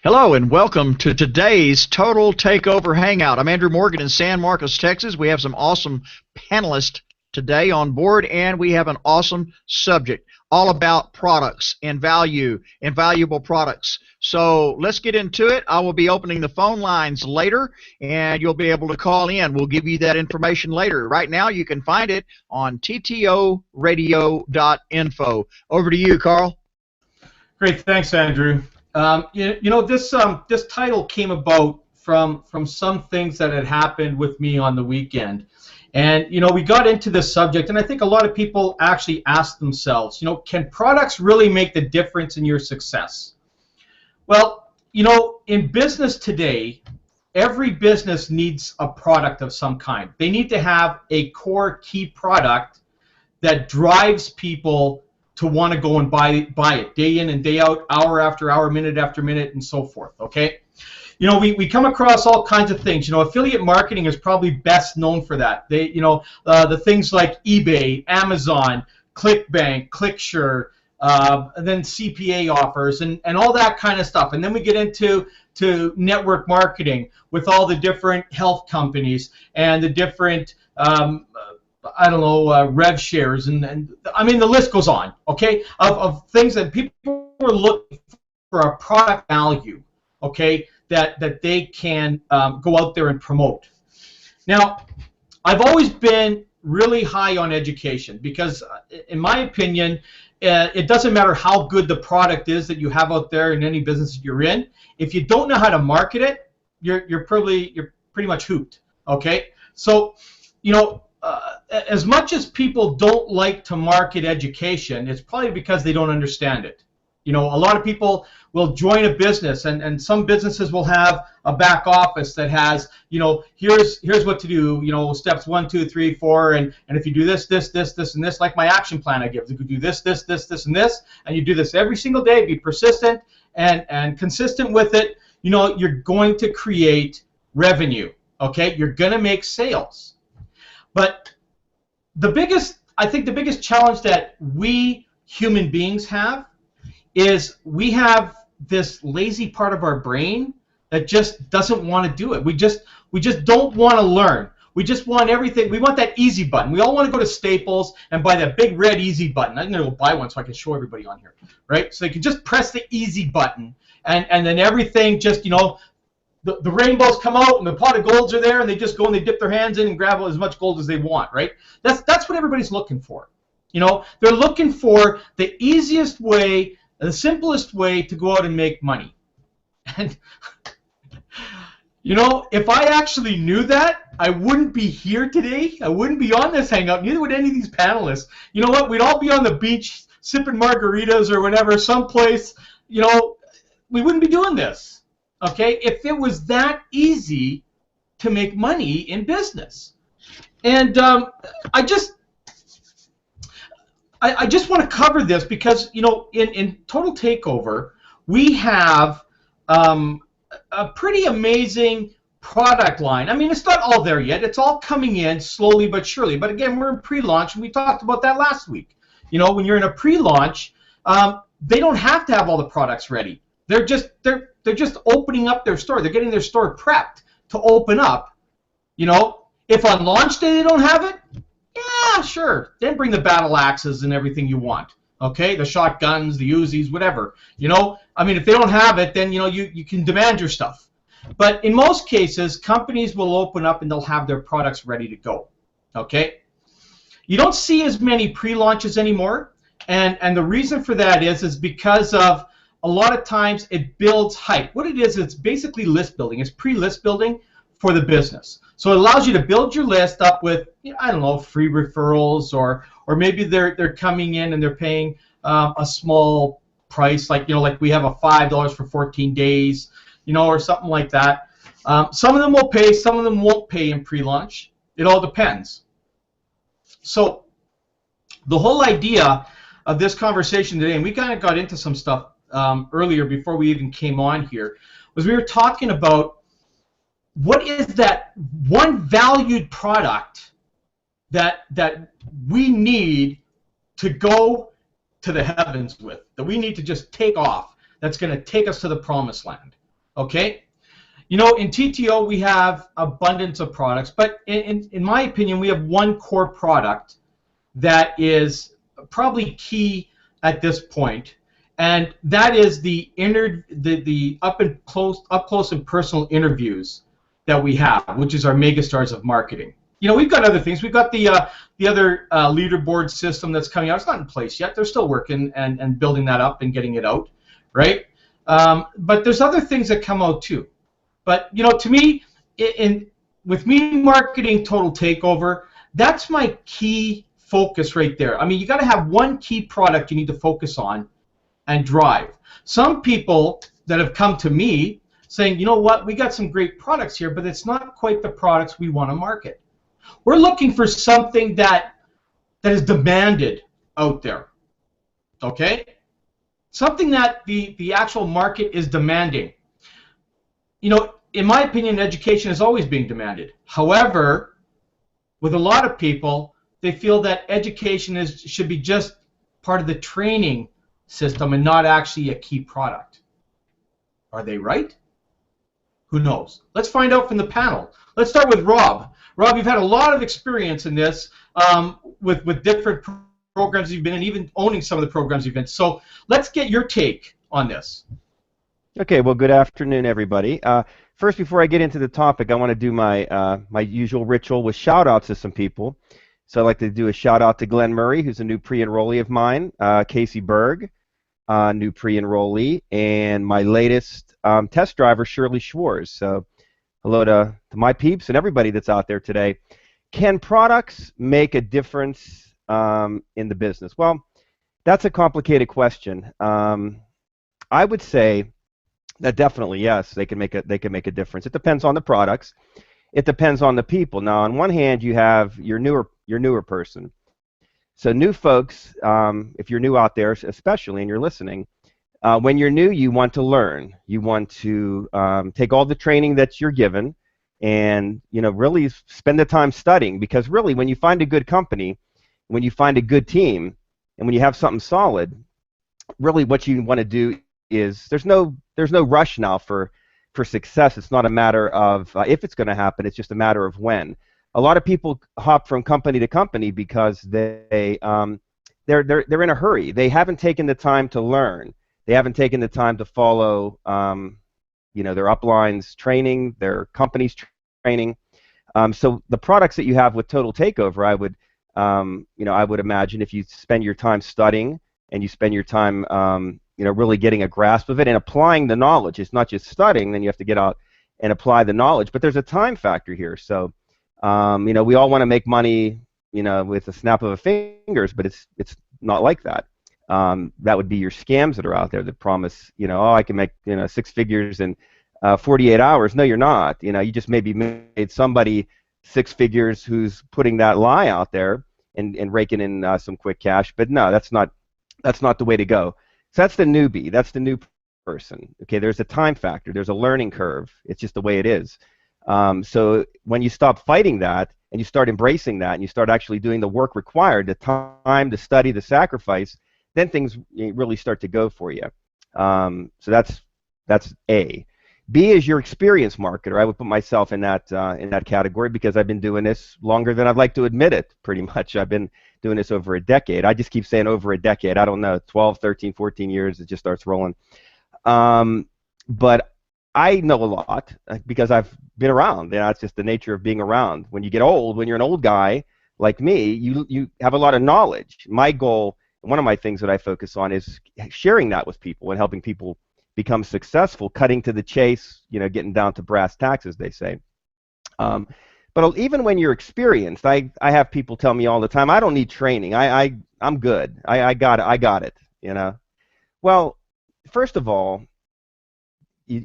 Hello and welcome to today's Total Takeover Hangout. I'm Andrew Morgan in San Marcos, Texas. We have some awesome panelists today on board, and we have an awesome subject all about products and value and valuable products. So let's get into it. I will be opening the phone lines later, and you'll be able to call in. We'll give you that information later. Right now, you can find it on ttoradio.info. Over to you, Carl. Great, thanks, Andrew. This title came about from some things that had happened with me on the weekend. And, we got into this subject, and I think a lot of people actually ask themselves, can products really make the difference in your success? Well, in business today, every business needs a product of some kind. They need to have a core key product that drives people to want to go and buy it day in and day out, hour after hour, minute after minute, and so forth, okay? We come across all kinds of things. Affiliate marketing is probably best known for that. The things like eBay, Amazon, ClickBank, ClickSure, and then CPA offers, and all that kind of stuff. And then we get into network marketing with all the different health companies and the different rev shares, and I mean the list goes on, okay, of things that people are looking for a product value, okay, that they can go out there and promote. Now, I've always been really high on education because, in my opinion, it doesn't matter how good the product is that you have out there in any business that you're in. If you don't know how to market it, you're pretty much hooped, okay? So, as much as people don't like to market education, it's probably because they don't understand it. A lot of people will join a business, and some businesses will have a back office that has, here's what to do, steps 1, 2, 3, 4, and if you do this, and this, like my action plan I give, you could do this, and this, and you do this every single day, be persistent and consistent with it, you're going to create revenue, okay? You're going to make sales. But I think the biggest challenge that we human beings have is we have this lazy part of our brain that just doesn't want to do it. We just don't want to learn. We just want everything. We want that easy button. We all want to go to Staples and buy that big red easy button. I'm going to go buy one so I can show everybody on here, right? So they can just press the easy button, and then everything just, the rainbows come out and the pot of golds are there, and they just go and they dip their hands in and grab as much gold as they want, right? That's what everybody's looking for. They're looking for the easiest way, the simplest way to go out and make money. And if I actually knew that, I wouldn't be here today. I wouldn't be on this hangout. Neither would any of these panelists. You know what? We'd all be on the beach sipping margaritas or whatever, someplace. We wouldn't be doing this. Okay, if it was that easy to make money in business. And I just want to cover this because, in Total Takeover, we have a pretty amazing product line. I mean, it's not all there yet. It's all coming in slowly but surely. But again, we're in pre-launch, and we talked about that last week. When you're in a pre-launch, they don't have to have all the products ready. They're just opening up their store. They're getting their store prepped to open up. If on launch day they don't have it, yeah, sure. Then bring the battle axes and everything you want. Okay, the shotguns, the Uzis, whatever. I mean, if they don't have it, then you can demand your stuff. But in most cases, companies will open up and they'll have their products ready to go. Okay, you don't see as many pre-launches anymore, and the reason for that is because of a lot of times it builds hype. What it is, it's basically list building. It's pre-list building for the business. So it allows you to build your list up with, free referrals, or maybe they're coming in and they're paying a small price, like we have a $5 for 14 days, or something like that. Some of them will pay, some of them won't pay in pre-launch. It all depends. So the whole idea of this conversation today, and we kind of got into some stuff earlier before we even came on here, was we were talking about what is that one valued product that we need to go to the heavens with, that we need to just take off, that's going to take us to the promised land. Okay? You know, in TTO we have abundance of products, but in my opinion, we have one core product that is probably key at this point, and that is the up close and personal interviews that we have, which is our megastars of marketing. You know, we've got other things. We've got the other leaderboard system that's coming out. It's not in place yet. They're still working and building that up and getting it out, right? But there's other things that come out too. But you know, to me, with me marketing Total Takeover, that's my key focus right there. I mean, you got to have one key product you need to focus on and drive. Some people that have come to me saying, you know what, we got some great products here, but it's not quite the products we want to market. We're looking for something that is demanded out there. Okay? Something that the actual market is demanding. You know, in my opinion, education is always being demanded. However, with a lot of people, they feel that education should be just part of the training system and not actually a key product. Are they right? Who knows? Let's find out from the panel. Let's start with Rob. Rob, you've had a lot of experience in this with different programs you've been in, even owning some of the programs you've been. So let's get your take on this. Okay, well, good afternoon, everybody. First, before I get into the topic, I want to do my my usual ritual with shout-outs to some people. So I'd like to do a shout-out to Glenn Murray, who's a new pre-enrollee of mine, Casey Berg, new pre-enrollee, and my latest test driver, Shirley Schwartz. So hello to my peeps and everybody that's out there today. Can products make a difference in the business? Well, that's a complicated question. I would say that definitely, yes, they can make a difference. It depends on the products. It depends on the people. Now, on one hand, you have your newer person. So new folks, if you're new out there, especially, and you're listening, when you're new, you want to learn. You want to take all the training that you're given, and really spend the time studying. Because really, when you find a good company, when you find a good team, and when you have something solid, really what you want to do is there's no rush now for success. It's not a matter of if it's going to happen. It's just a matter of when. A lot of people hop from company to company because they're in a hurry. They haven't taken the time to learn. They haven't taken the time to follow their upline's training, their company's training. So the products that you have with Total Takeover, I would imagine if you spend your time studying and you spend your time really getting a grasp of it and applying the knowledge. It's not just studying, then you have to get out and apply the knowledge. But there's a time factor here. So, we all want to make money, with a snap of a fingers, but it's not like that. That would be your scams that are out there that promise, I can make, 6 figures in 48 hours. No, you're not. You just maybe made somebody 6 figures who's putting that lie out there and raking in some quick cash. But no, that's not the way to go. So that's the newbie. That's the new person. Okay, there's a time factor. There's a learning curve. It's just the way it is. So when you stop fighting that and you start embracing that and you start actually doing the work required, the time, the study, the sacrifice, then things really start to go for you. So that's A. B is your experienced marketer. I would put myself in that category because I've been doing this longer than I'd like to admit it, pretty much. I've been doing this over a decade. I just keep saying over a decade. I don't know, 12, 13, 14 years, it just starts rolling. But I know a lot because I've been around. It's just the nature of being around. When you get old, when you're an old guy like me, you have a lot of knowledge. My goal, one of my things that I focus on is sharing that with people and helping people become successful, cutting to the chase, getting down to brass tacks, as they say. But even when you're experienced, I have people tell me all the time, I don't need training. I'm good. I got it. Well, first of all,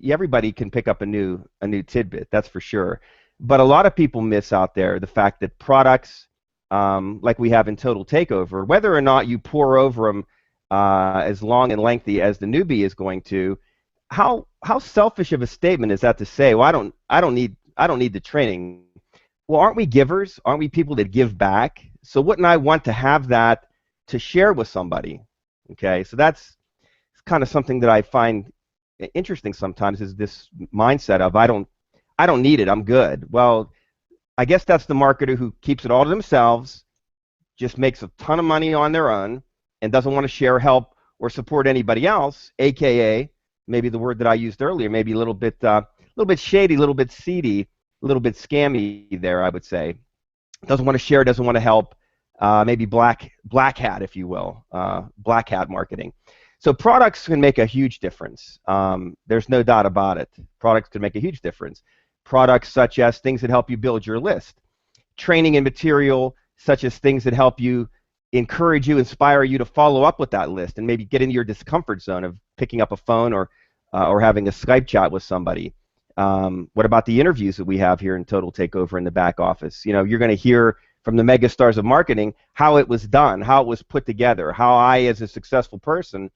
everybody can pick up a new tidbit. That's for sure. But a lot of people miss out there the fact that products, like we have in Total Takeover, whether or not you pour over them as long and lengthy as the newbie is going to, how selfish of a statement is that to say, well, I don't need the training. Well, aren't we givers? Aren't we people that give back? So wouldn't I want to have that to share with somebody? Okay, so that's kind of something that I find interesting sometimes is this mindset of I don't need it, I'm good. Well, I guess that's the marketer who keeps it all to themselves, just makes a ton of money on their own, and doesn't want to share, help, or support anybody else, aka maybe the word that I used earlier, maybe a little bit shady, a little bit seedy, a little bit scammy there, I would say. Doesn't want to share, doesn't want to help, maybe black hat, if you will, black hat marketing. So products can make a huge difference. There's no doubt about it. Products can make a huge difference. Products such as things that help you build your list. Training and material such as things that help you, encourage you, inspire you to follow up with that list and maybe get into your discomfort zone of picking up a phone or having a Skype chat with somebody. What about the interviews that we have here in Total Takeover in the back office? You know, you're going to hear from the megastars of marketing how it was done, how it was put together, how I, as a successful person,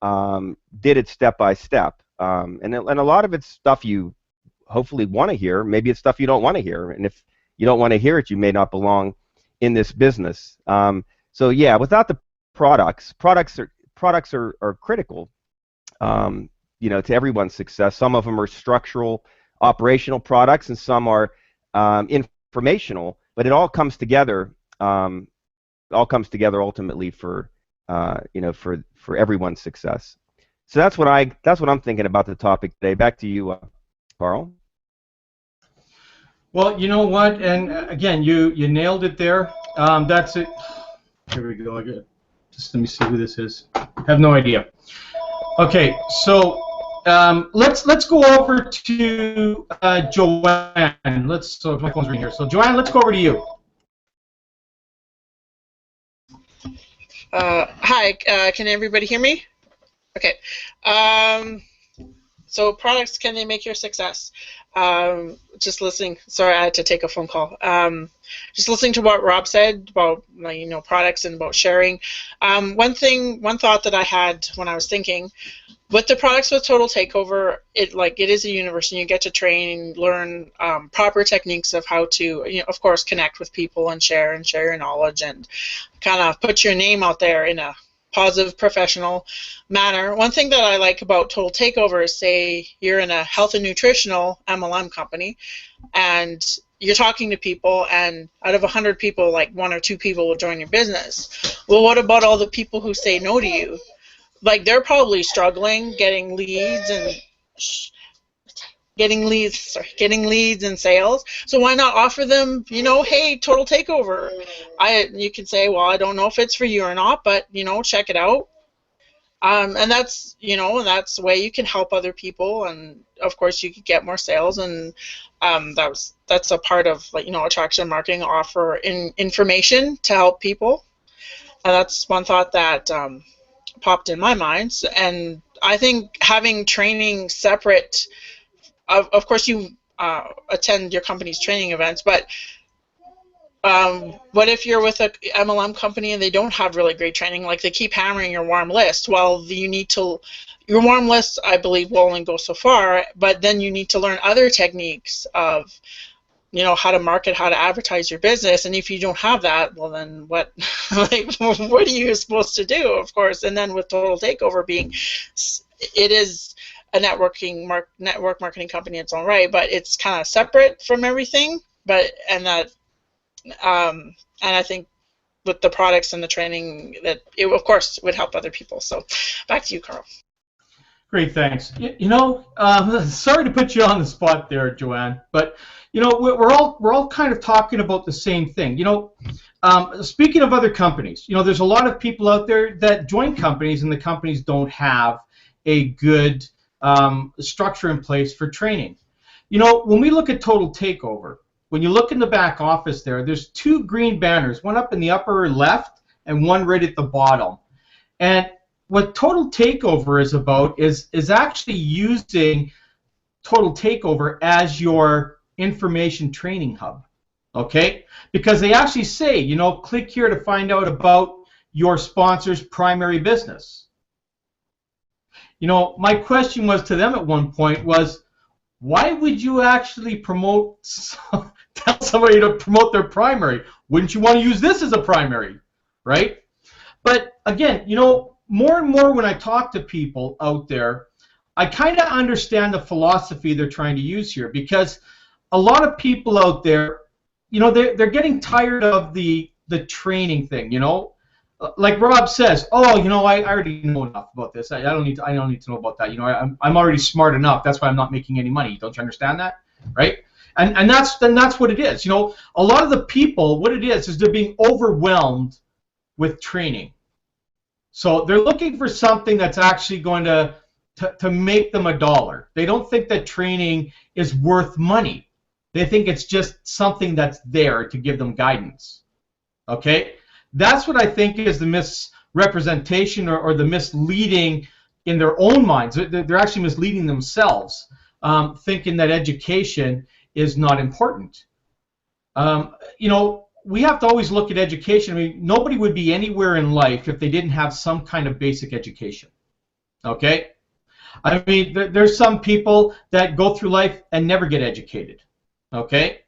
did it step by step. And a lot of it's stuff you hopefully want to hear. Maybe it's stuff you don't want to hear. And if you don't want to hear it, you may not belong in this business. So yeah, without the products are critical, you know, to everyone's success. Some of them are structural, operational products, and some are informational. But it all comes together. Ultimately for you know, for everyone's success. So that's what I'm thinking about the topic today. Back to you, Carl. Well, you know what? And again, you nailed it there. That's it. Here we go. Just let me see who this is. I have no idea. Okay, so let's go over to Joanne. So my phone's ringing here. So Joanne, let's go over to you. Hi, can everybody hear me? Okay. So products, can they make your success? Just listening. Sorry, I had to take a phone call. Just listening to what Rob said about, you know, products and about sharing. One thought that I had when I was thinking, with the products with Total Takeover, it is a universe, and you get to train and learn proper techniques of how to, you know, of course, connect with people and share your knowledge and kind of put your name out there in a positive, professional manner. One thing that I like about Total Takeover is, say you're in a health and nutritional MLM company, and you're talking to people, and out of 100 people, like 1 or 2 people will join your business. Well, what about all the people who say no to you? Like, they're probably struggling getting leads and getting leads and sales. So why not offer them, you know, hey, Total Takeover. You can say, well, I don't know if it's for you or not, but, you know, check it out. And that's, you know, that's the way you can help other people, and of course you could get more sales. And that's a part of, like, you know, attraction marketing, offer information to help people. And that's one thought that popped in my mind. And I think having training separate, of course you attend your company's training events, but what if you're with a MLM company and they don't have really great training, like they keep hammering your warm list? Well, your warm list, I believe, will only go so far, but then you need to learn other techniques of, you know, how to market, how to advertise your business. And if you don't have that, well, then what, like, what are you supposed to do, of course? And then with Total Takeover being, it is a network marketing company in its own right, but it's kind of separate from everything. And I think with the products and the training, that it, of course, would help other people. So back to you, Carl. Great, thanks. You know, sorry to put you on the spot there, Joanne, but you know, we're all kind of talking about the same thing. You know, speaking of other companies, you know, there's a lot of people out there that join companies, and the companies don't have a good structure in place for training. You know, when we look at Total Takeover, when you look in the back office there's 2 green banners, one up in the upper left and one right at the bottom. And what Total Takeover is about is actually using Total Takeover as your information training hub, okay? Because they actually say, you know, click here to find out about your sponsor's primary business. You know, my question was to them at one point was, why would you actually tell somebody to promote their primary? Wouldn't you want to use this as a primary, right? But again, you know, more and more when I talk to people out there, I kind of understand the philosophy they're trying to use here, because a lot of people out there, you know, they're getting tired of the training thing, you know. Like Rob says, oh, you know, I already know enough about this. I don't need to know about that. You know, I'm already smart enough. That's why I'm not making any money. Don't you understand that, right? And that's what it is. You know, a lot of the people, what it is they're being overwhelmed with training. So they're looking for something that's actually going to make them $1. They don't think that training is worth money. They think it's just something that's there to give them guidance. Okay? That's what I think is the misrepresentation or the misleading in their own minds. They're actually misleading themselves, thinking that education is not important. You know, we have to always look at education. I mean, nobody would be anywhere in life if they didn't have some kind of basic education. Okay? I mean, there's some people that go through life and never get educated. Okay?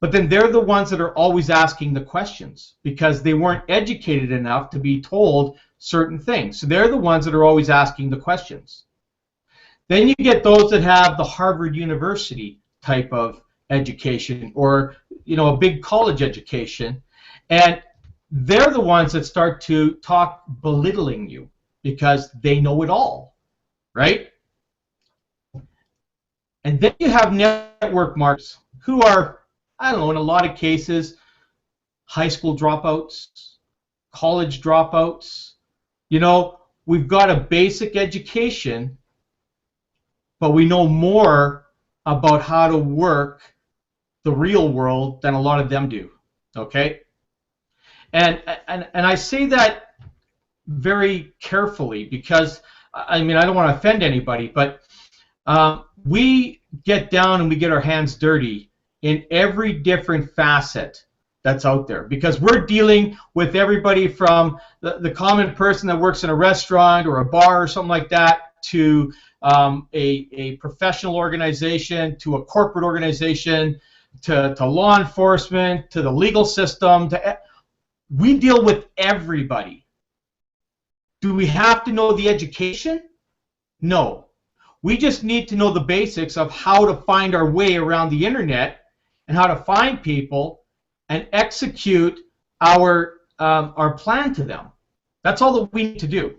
But then they're the ones that are always asking the questions because they weren't educated enough to be told certain things. So they're the ones that are always asking the questions. Then you get those that have the Harvard University type of education, or, you know, a big college education, and they're the ones that start to talk belittling you because they know it all, right? And then you have network marketers who are, I don't know, in a lot of cases, high school dropouts, college dropouts. You know, we've got a basic education, but we know more about how to work the real world than a lot of them do. Okay? And I say that very carefully because, I mean, I don't want to offend anybody, but we get down and we get our hands dirty in every different facet that's out there, because we're dealing with everybody from the common person that works in a restaurant or a bar or something like that to a professional organization, to a corporate organization, to law enforcement, to the legal system. We deal with everybody. Do we have to know the education? No. We just need to know the basics of how to find our way around the internet and how to find people and execute our plan to them. That's all that we need to do,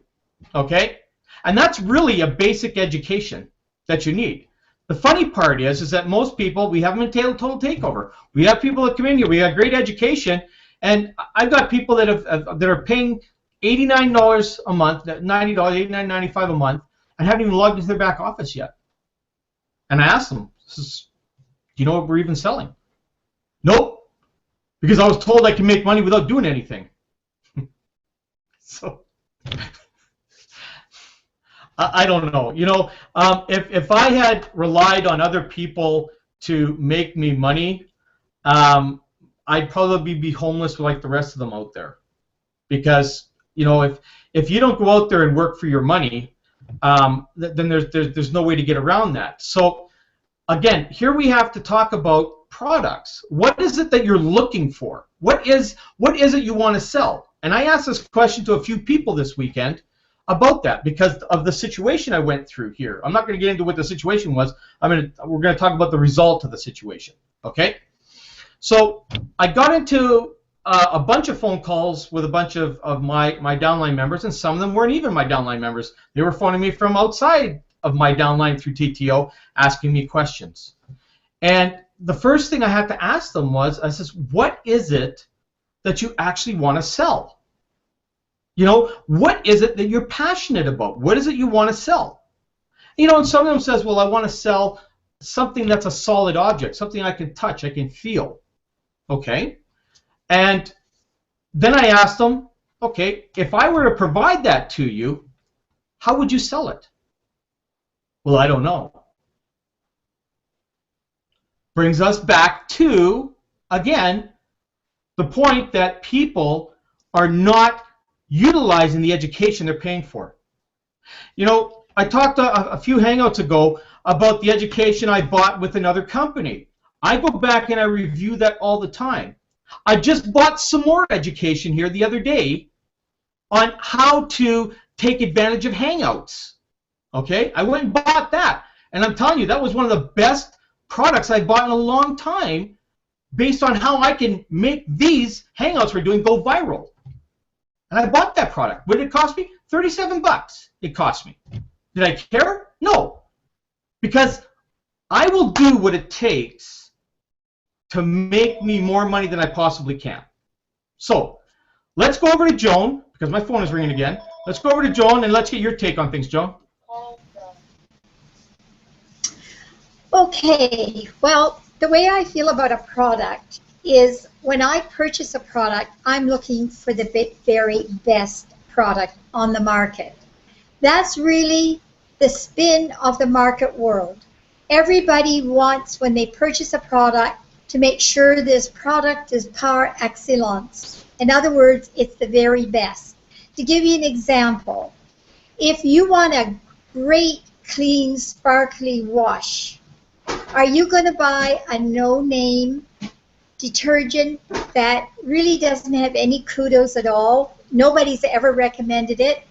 okay? And that's really a basic education that you need. The funny part is that most people, we have them in total takeover. We have people that come in here, we have great education, and I've got people that are paying $89 a month, $90, $89.95 a month, and haven't even logged into their back office yet. And I asked them, do you know what we're even selling? Nope, because I was told I can make money without doing anything. So I don't know. You know, if I had relied on other people to make me money, I'd probably be homeless like the rest of them out there. Because, you know, if you don't go out there and work for your money, then there's no way to get around that. So again, here we have to talk about products. What is it that you're looking for? What is it you want to sell? And I asked this question to a few people this weekend about that because of the situation I went through here. I'm not going to get into what the situation was. We're going to talk about the result of the situation. Okay? So I got into a bunch of phone calls with a bunch of my downline members, and some of them weren't even my downline members. They were phoning me from outside of my downline through TTO, asking me questions. And the first thing I had to ask them was, I says, what is it that you actually want to sell? You know, what is it that you're passionate about? What is it you want to sell? You know, and some of them says, well, I want to sell something that's a solid object, something I can touch, I can feel. Okay. And then I asked them, okay, if I were to provide that to you, how would you sell it? Well, I don't know. Brings us back to, again, the point that people are not utilizing the education they're paying for. You know, I talked a few hangouts ago about the education I bought with another company. I go back and I review that all the time. I just bought some more education here the other day on how to take advantage of Hangouts. Okay, I went and bought that, and I'm telling you, that was one of the best products I bought in a long time, based on how I can make these Hangouts we're doing go viral. And I bought that product. What did it cost me? $37 it cost me. Did I care? No. Because I will do what it takes to make me more money than I possibly can. So, let's go over to Joan, because my phone is ringing again. Let's go over to Joan and let's get your take on things, Joan. Okay, well, the way I feel about a product is when I purchase a product, I'm looking for the very best product on the market. That's really the spin of the market world. Everybody wants, when they purchase a product, to make sure this product is par excellence. In other words, it's the very best. To give you an example, if you want a great, clean, sparkly wash, are you going to buy a no-name detergent that really doesn't have any kudos at all? Nobody's ever recommended it.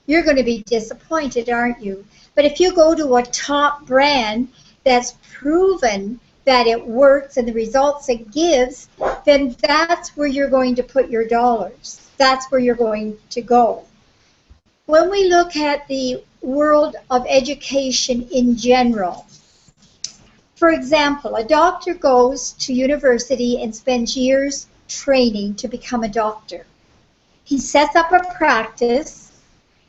You're going to be disappointed, aren't you? But if you go to a top brand that's proven that it works and the results it gives, then that's where you're going to put your dollars. That's where you're going to go. When we look at the world of education in general, for example, a doctor goes to university and spends years training to become a doctor. He sets up a practice,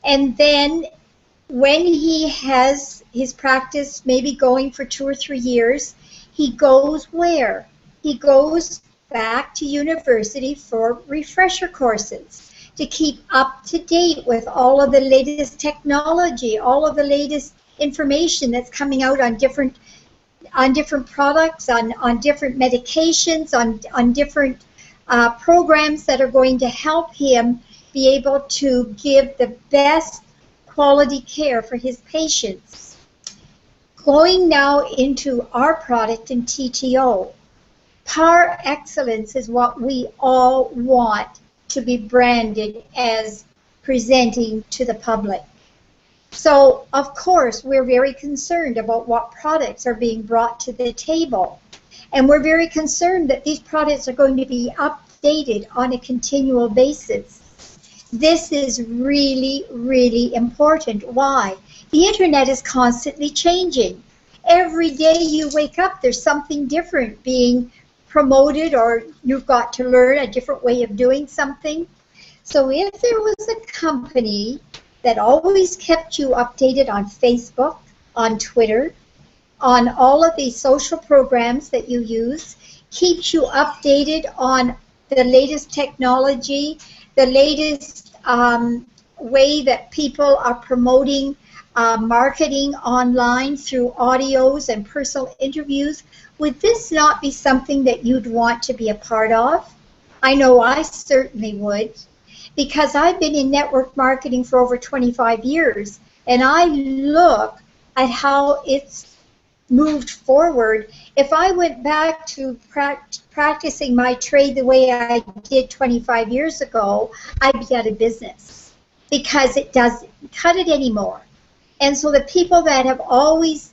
and then when he has his practice maybe going for 2 or 3 years, he goes where? He goes back to university for refresher courses to keep up to date with all of the latest technology, all of the latest information that's coming out on different products, on different medications, on different programs that are going to help him be able to give the best quality care for his patients. Going now into our product in TTO, par excellence is what we all want to be branded as presenting to the public. So, of course, we're very concerned about what products are being brought to the table. And we're very concerned that these products are going to be updated on a continual basis. This is really, really important. Why? The internet is constantly changing. Every day you wake up, there's something different being promoted, or you've got to learn a different way of doing something. So if there was a company that always kept you updated on Facebook, on Twitter, on all of these social programs that you use, keeps you updated on the latest technology, the latest way that people are promoting marketing online through audios and personal interviews, would this not be something that you'd want to be a part of? I know I certainly would, because I've been in network marketing for over 25 years, and I look at how it's moved forward. If I went back to practicing my trade the way I did 25 years ago, I'd be out of business, because it doesn't cut it anymore. And so the people that have always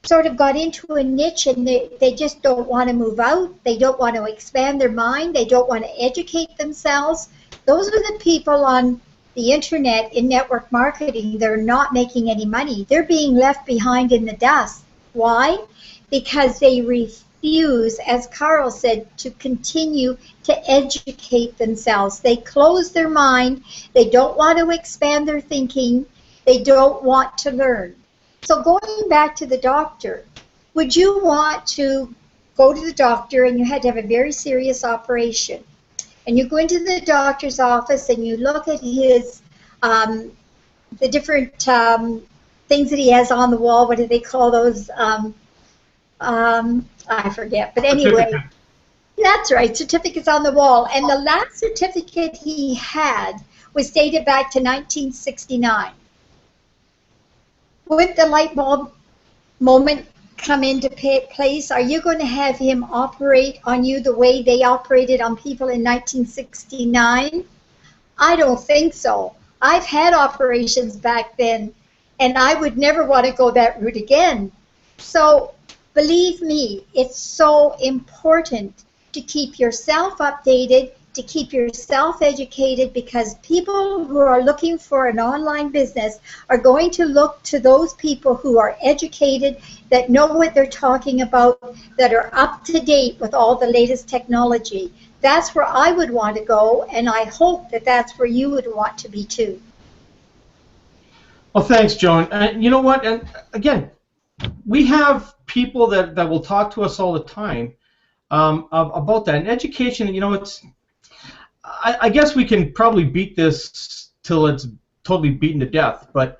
sort of got into a niche and they just don't want to move out, they don't want to expand their mind, they don't want to educate themselves, those are the people on the internet in network marketing that are not making any money. They're being left behind in the dust. Why? Because they refuse, as Carl said, to continue to educate themselves. They close their mind, they don't want to expand their thinking, they don't want to learn. So going back to the doctor, would you want to go to the doctor and you had to have a very serious operation? And you go into the doctor's office and you look at his, the different things that he has on the wall. What do they call those? I forget. But anyway, that's right, certificates on the wall. And the last certificate he had was dated back to 1969. Would the light bulb moment come into place? Are you going to have him operate on you the way they operated on people in 1969? I don't think so. I've had operations back then, and I would never want to go that route again. So believe me, it's so important to keep yourself updated, to keep yourself educated, because people who are looking for an online business are going to look to those people who are educated, that know what they're talking about, that are up to date with all the latest technology. That's where I would want to go, and I hope that that's where you would want to be too. Well, thanks, Joan. And you know what? And again, we have people that will talk to us all the time about that. And education, you know, it's. I guess we can probably beat this till it's totally beaten to death. But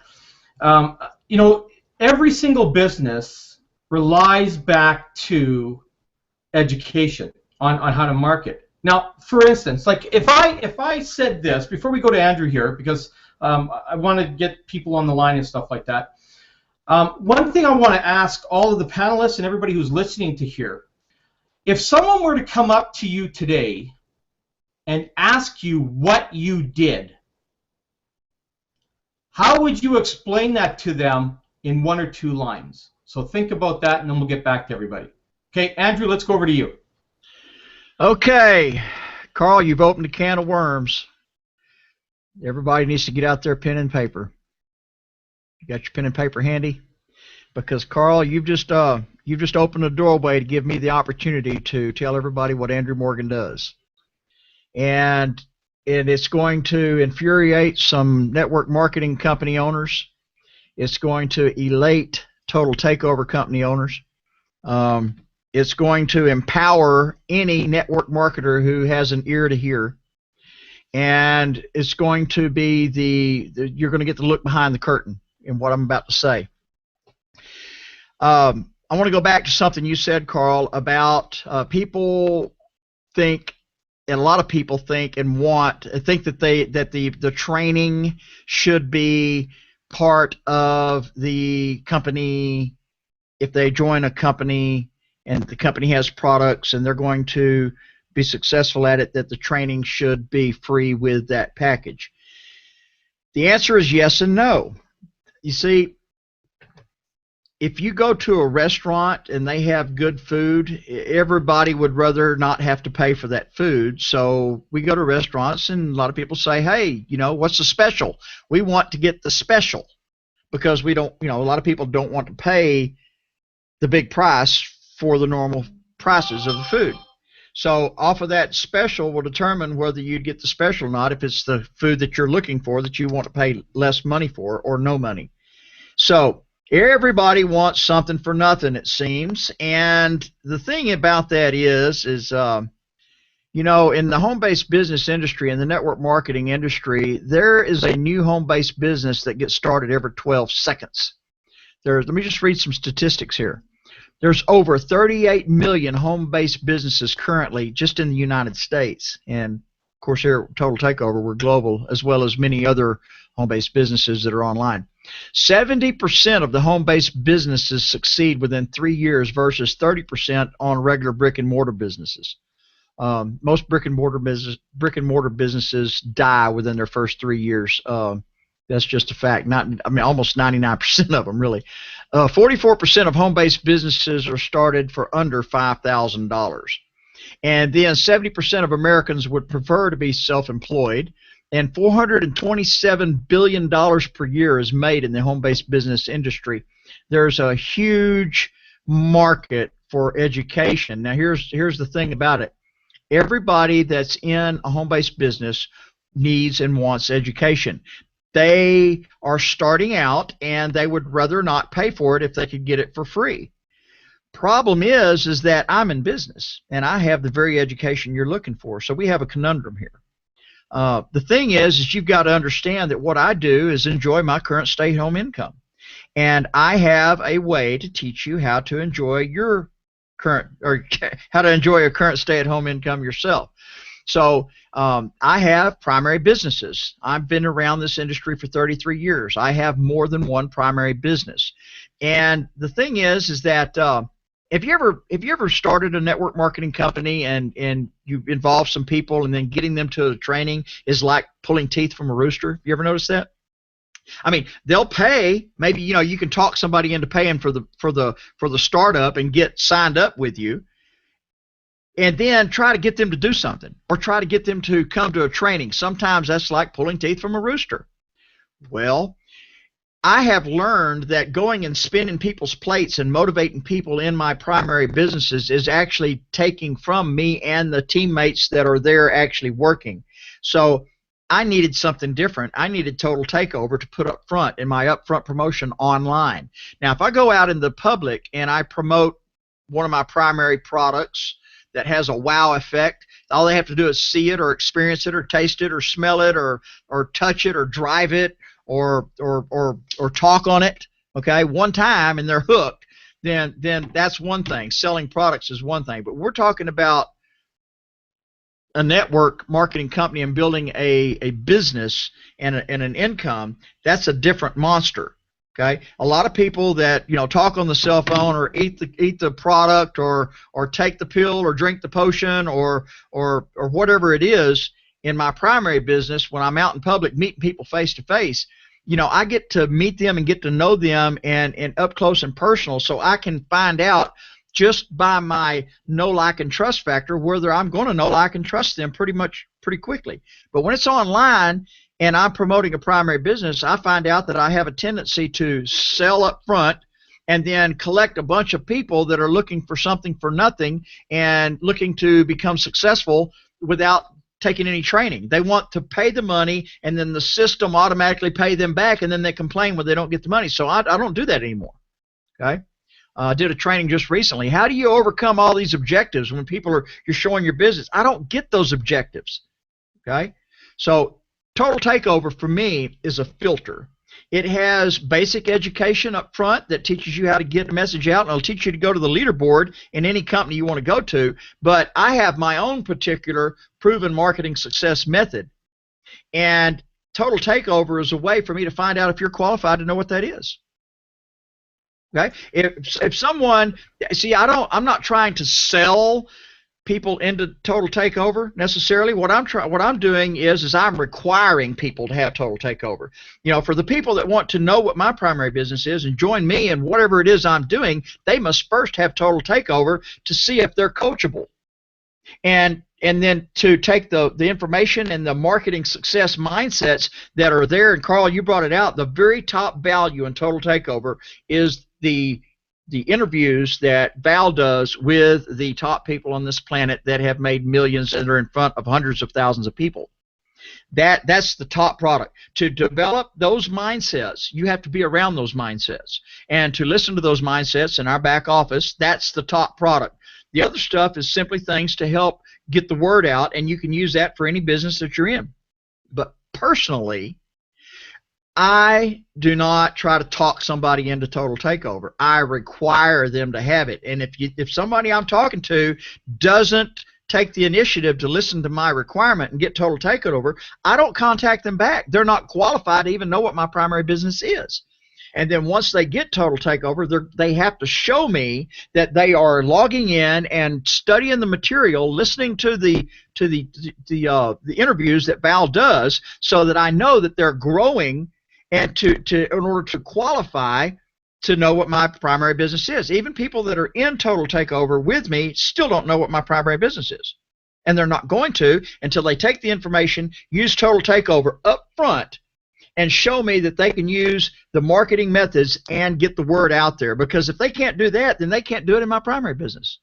you know, every single business relies back to education on how to market. Now, for instance, like if I said this before we go to Andrew here, because I want to get people on the line and stuff like that. One thing I want to ask all of the panelists and everybody who's listening to here, if someone were to come up to you today and ask you what you did, how would you explain that to them in 1 or 2 lines? So think about that, and then we'll get back to everybody. Okay, Andrew, let's go over to you. Okay, Carl, you've opened a can of worms. Everybody needs to get out their pen and paper. You got your pen and paper handy? Because Carl, you've just opened a doorway to give me the opportunity to tell everybody what Andrew Morgan does. And it's going to infuriate some network marketing company owners. It's going to elate total takeover company owners. It's going to empower any network marketer who has an ear to hear. And it's going to be you're going to get to look behind the curtain in what I'm about to say. I want to go back to something you said, Carl, about people think, and a lot of people think and think that the training should be part of the company. If they join a company and the company has products and they're going to be successful at it, that the training should be free with that package. The answer is yes and no. You see, if you go to a restaurant and they have good food, everybody would rather not have to pay for that food. So we go to restaurants and a lot of people say, hey, you know, what's the special? We want to get the special because we don't, you know, a lot of people don't want to pay the big price for the normal prices of the food. So off of that special will determine whether you get the special or not, if it's the food that you're looking for that you want to pay less money for or no money. So everybody wants something for nothing, it seems. And the thing about that is you know, in the home-based business industry, in the network marketing industry, there is a new home-based business that gets started every 12 seconds. Let me just read some statistics here. There's over 38 million home-based businesses currently just in the United States. And, of course, here at Total Takeover, we're global, as well as many other home-based businesses that are online. 70% of the home-based businesses succeed within 3 years versus 30% on regular brick-and-mortar businesses. Most brick-and-mortar businesses die within their first 3 years. That's just a fact. Almost 99% of them, really. 44% of home-based businesses are started for under $5,000. And then 70% of Americans would prefer to be self-employed. And $427 billion per year is made in the home-based business industry. There's a huge market for education. Now, here's the thing about it. Everybody that's in a home-based business needs and wants education. They are starting out, and they would rather not pay for it if they could get it for free. Problem is that I'm in business, and I have the very education you're looking for. So we have a conundrum here. The thing is you've got to understand that what I do is enjoy my current stay-at-home income. And I have a way to teach you how to enjoy your current, or how to enjoy a current stay-at-home income yourself. So I have primary businesses. I've been around this industry for 33 years. I have more than one primary business. And the thing is that if you ever started a network marketing company and you involve some people and then getting them to a training is like pulling teeth from a rooster? You ever notice that? I mean, they'll pay. Maybe you can talk somebody into paying for the startup and get signed up with you, and then try to get them to do something or try to get them to come to a training. Sometimes that's like pulling teeth from a rooster. Well, I have learned that going and spinning people's plates and motivating people in my primary businesses is actually taking from me and the teammates that are there actually working. So I needed something different. I needed Total Takeover to put up front in my upfront promotion online. Now, if I go out in the public and I promote one of my primary products that has a wow effect, all they have to do is see it or experience it or taste it or smell it or touch it or drive it or talk on it, okay, one time and they're hooked, then that's one thing. Selling products is one thing. But we're talking about a network marketing company and building a business and an income. That's a different monster. Okay, a lot of people that talk on the cell phone or eat the product or take the pill or drink the potion or whatever it is in my primary business, when I'm out in public meeting people face to face, I get to meet them and get to know them and up close and personal, so I can find out just by my know, like, and trust factor whether I'm going to know, like, and trust them pretty quickly. But when it's online and I'm promoting a primary business, I find out that I have a tendency to sell up front and then collect a bunch of people that are looking for something for nothing and looking to become successful without taking any training. They want to pay the money and then the system automatically pay them back, and then they complain when they don't get the money. So I don't do that anymore. Okay? I did a training just recently. How do you overcome all these objectives when you're showing your business? I don't get those objectives. Okay? So Total Takeover for me is a filter. It has basic education up front that teaches you how to get the message out, and it'll teach you to go to the leaderboard in any company you want to go to. But I have my own particular proven marketing success method, and Total Takeover is a way for me to find out if you're qualified to know what that is. Okay? If someone, see, I'm not trying to sell people into Total Takeover necessarily. What I'm doing is I'm requiring people to have Total Takeover. For the people that want to know what my primary business is and join me in whatever it is I'm doing, they must first have Total Takeover to see if they're coachable. And then to take the information and the marketing success mindsets that are there, and Carl, you brought it out, the very top value in Total Takeover is the interviews that Val does with the top people on this planet that have made millions and are in front of hundreds of thousands of people. That's the top product. To develop those mindsets, you have to be around those mindsets. And to listen to those mindsets in our back office, that's the top product. The other stuff is simply things to help get the word out, and you can use that for any business that you're in. But personally, I do not try to talk somebody into Total Takeover. I require them to have it. And if somebody I'm talking to doesn't take the initiative to listen to my requirement and get Total Takeover, I don't contact them back. They're not qualified to even know what my primary business is. And then once they get Total Takeover, they have to show me that they are logging in and studying the material, listening to the interviews that Val does, so that I know that they're growing, and in order to qualify to know what my primary business is. Even people that are in Total Takeover with me still don't know what my primary business is. And they're not going to until they take the information, use Total Takeover up front, and show me that they can use the marketing methods and get the word out there. Because if they can't do that, then they can't do it in my primary business.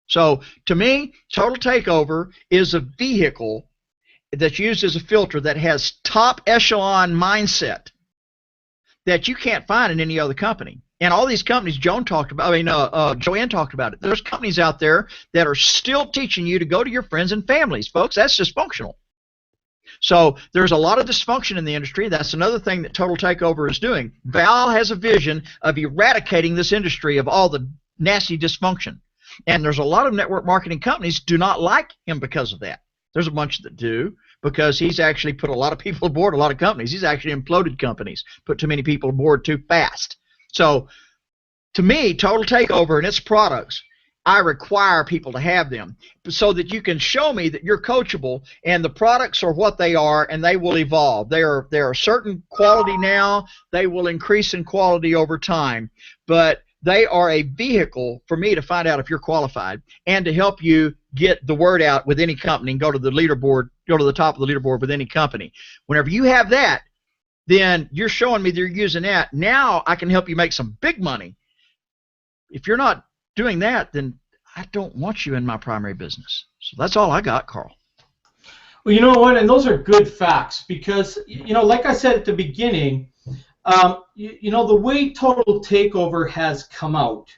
So to me, Total Takeover is a vehicle that's used as a filter that has top echelon mindset that you can't find in any other company. And all these companies Joanne talked about it. There's companies out there that are still teaching you to go to your friends and families. Folks, that's dysfunctional. So there's a lot of dysfunction in the industry. That's another thing that Total Takeover is doing. Val has a vision of eradicating this industry of all the nasty dysfunction. And there's a lot of network marketing companies do not like him because of that. There's a bunch that do, because he's actually put a lot of people aboard a lot of companies. He's actually imploded companies, put too many people aboard too fast. So to me, Total Takeover and its products I require people to have them so that you can show me that you're coachable and the products are what they are and they will evolve. They are a certain quality now. They will increase in quality over time, but they are a vehicle for me to find out if you're qualified and to help you get the word out with any company and go to the leaderboard, go to the top of the leaderboard with any company. Whenever you have that, then you're showing me that you're using that. Now I can help you make some big money. If you're not doing that, then I don't want you in my primary business. So that's all I got, Carl. Well, you know what, and those are good facts because, like I said at the beginning, the way Total Takeover has come out,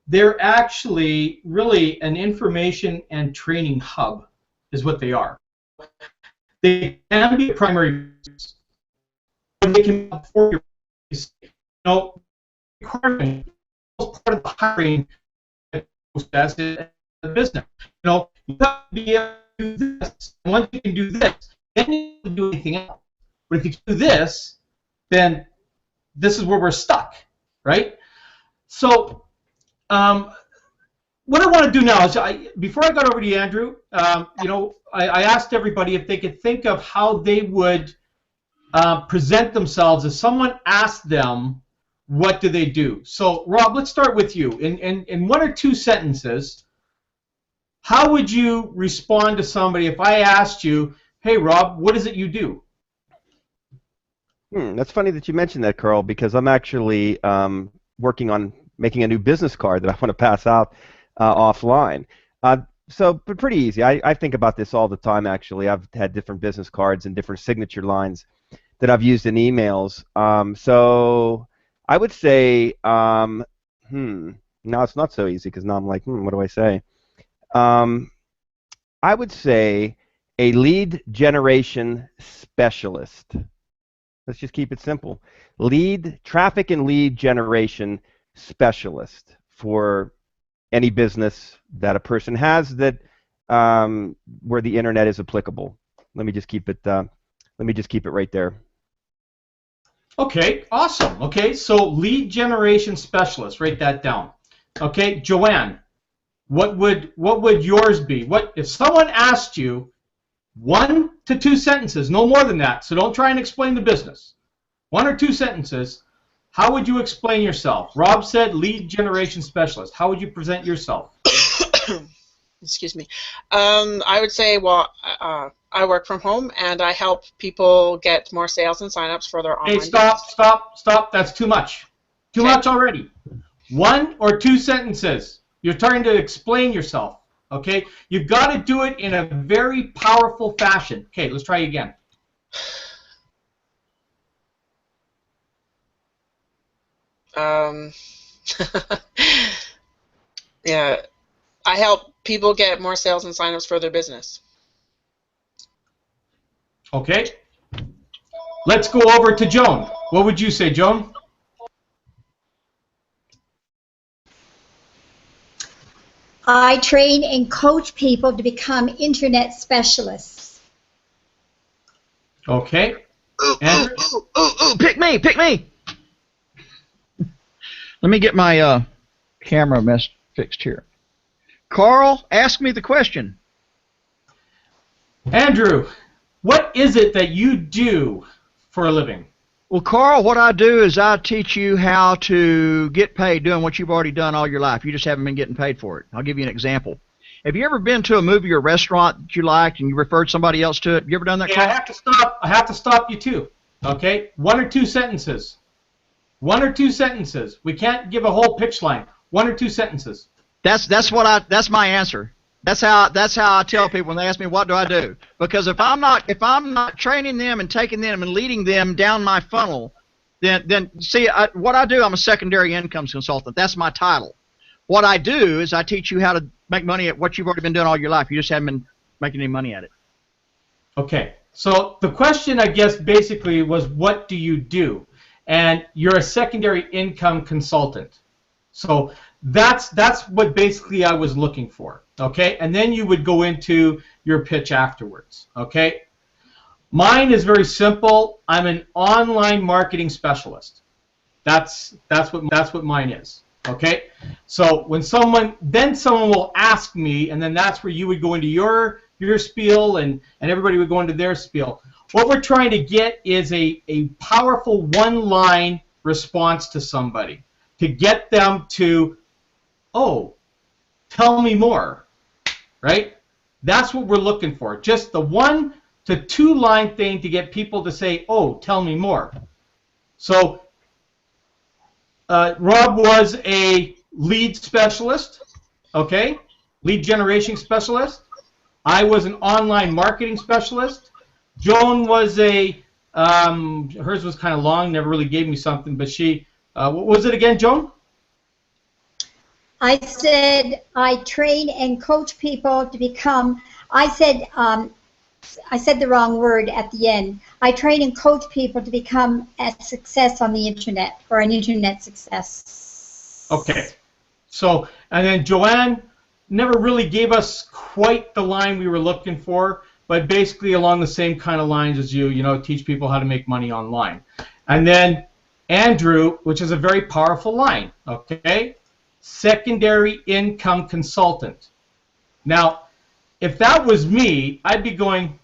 they're actually really an information and training hub is what they are. They can be a primary business. They can afford your requirement part of the hiring process in the business. You have to be able to do this. And once you can do this, then you can do anything else. But if you do this, then this is where we're stuck, right? So what I want to do now is, before I got over to you, Andrew, I asked everybody if they could think of how they would present themselves if someone asked them, what do they do? So, Rob, let's start with you. In one or two sentences, how would you respond to somebody if I asked you, hey, Rob, what is it you do? That's funny that you mentioned that, Carl, because I'm actually working on making a new business card that I want to pass out offline. But pretty easy. I think about this all the time, actually. I've had different business cards and different signature lines that I've used in emails. So I would say, no, it's not so easy because now I'm like, what do I say? I would say a lead generation specialist. Let's just keep it simple. Traffic and lead generation specialist for any business that a person has that where the internet is applicable. Let me just keep it right there. Okay, awesome. Okay, so lead generation specialist, write that down. Okay, Joanne, what would yours be? What if someone asked you 1 to 2 sentences, no more than that, so don't try and explain the business. 1 or 2 sentences, how would you explain yourself? Rob said lead generation specialist. How would you present yourself? Excuse me. I would say, well, I work from home and I help people get more sales and signups for their online. Hey, stop. That's too much. Too much already. 1 or 2 sentences. You're trying to explain yourself. Okay? You've got to do it in a very powerful fashion. Okay, let's try again. Yeah, I help people get more sales and signups for their business. Okay. Let's go over to Joan. What would you say, Joan? I train and coach people to become internet specialists. Okay. Ooh, pick me. Let me get my camera mess fixed here. Carl, ask me the question. Andrew, what is it that you do for a living? Well, Carl, what I do is I teach you how to get paid doing what you've already done all your life. You just haven't been getting paid for it. I'll give you an example. Have you ever been to a movie or restaurant that you liked and you referred somebody else to it? Have you ever done that, Carl? I have to stop you too. Okay? 1 or 2 sentences. 1 or 2 sentences. We can't give a whole pitch line. 1 or 2 sentences. That's my answer. That's how I tell people when they ask me what do I do. Because if I'm not training them and taking them and leading them down my funnel, then see what I do. I'm a secondary incomes consultant. That's my title. What I do is I teach you how to make money at what you've already been doing all your life. You just haven't been making any money at it. Okay. So the question, I guess, basically was, what do you do? And you're a secondary income consultant. So that's what basically I was looking for. Okay, and then you would go into your pitch afterwards. Okay, mine is very simple. I'm an online marketing specialist. That's what mine is. Okay, so when someone will ask me, and then that's where you would go into your spiel, and everybody would go into their spiel. What we're trying to get is a powerful one-line response to somebody to get them to, oh, tell me more, right? That's what we're looking for. Just the 1 to 2 line thing to get people to say, oh, tell me more. So Rob was a lead specialist, okay, lead generation specialist. I was an online marketing specialist. Joan was hers was kind of long, never really gave me something, but she, what was it again, Joan? I said I train and coach people to become, I said the wrong word at the end. I train and coach people to become a success on the internet, or an internet success. Okay. So, and then Joanne never really gave us quite the line we were looking for, but basically along the same kind of lines as you know, teach people how to make money online. And then Andrew, which is a very powerful line, okay? Secondary income consultant. Now, if that was me, I'd be going,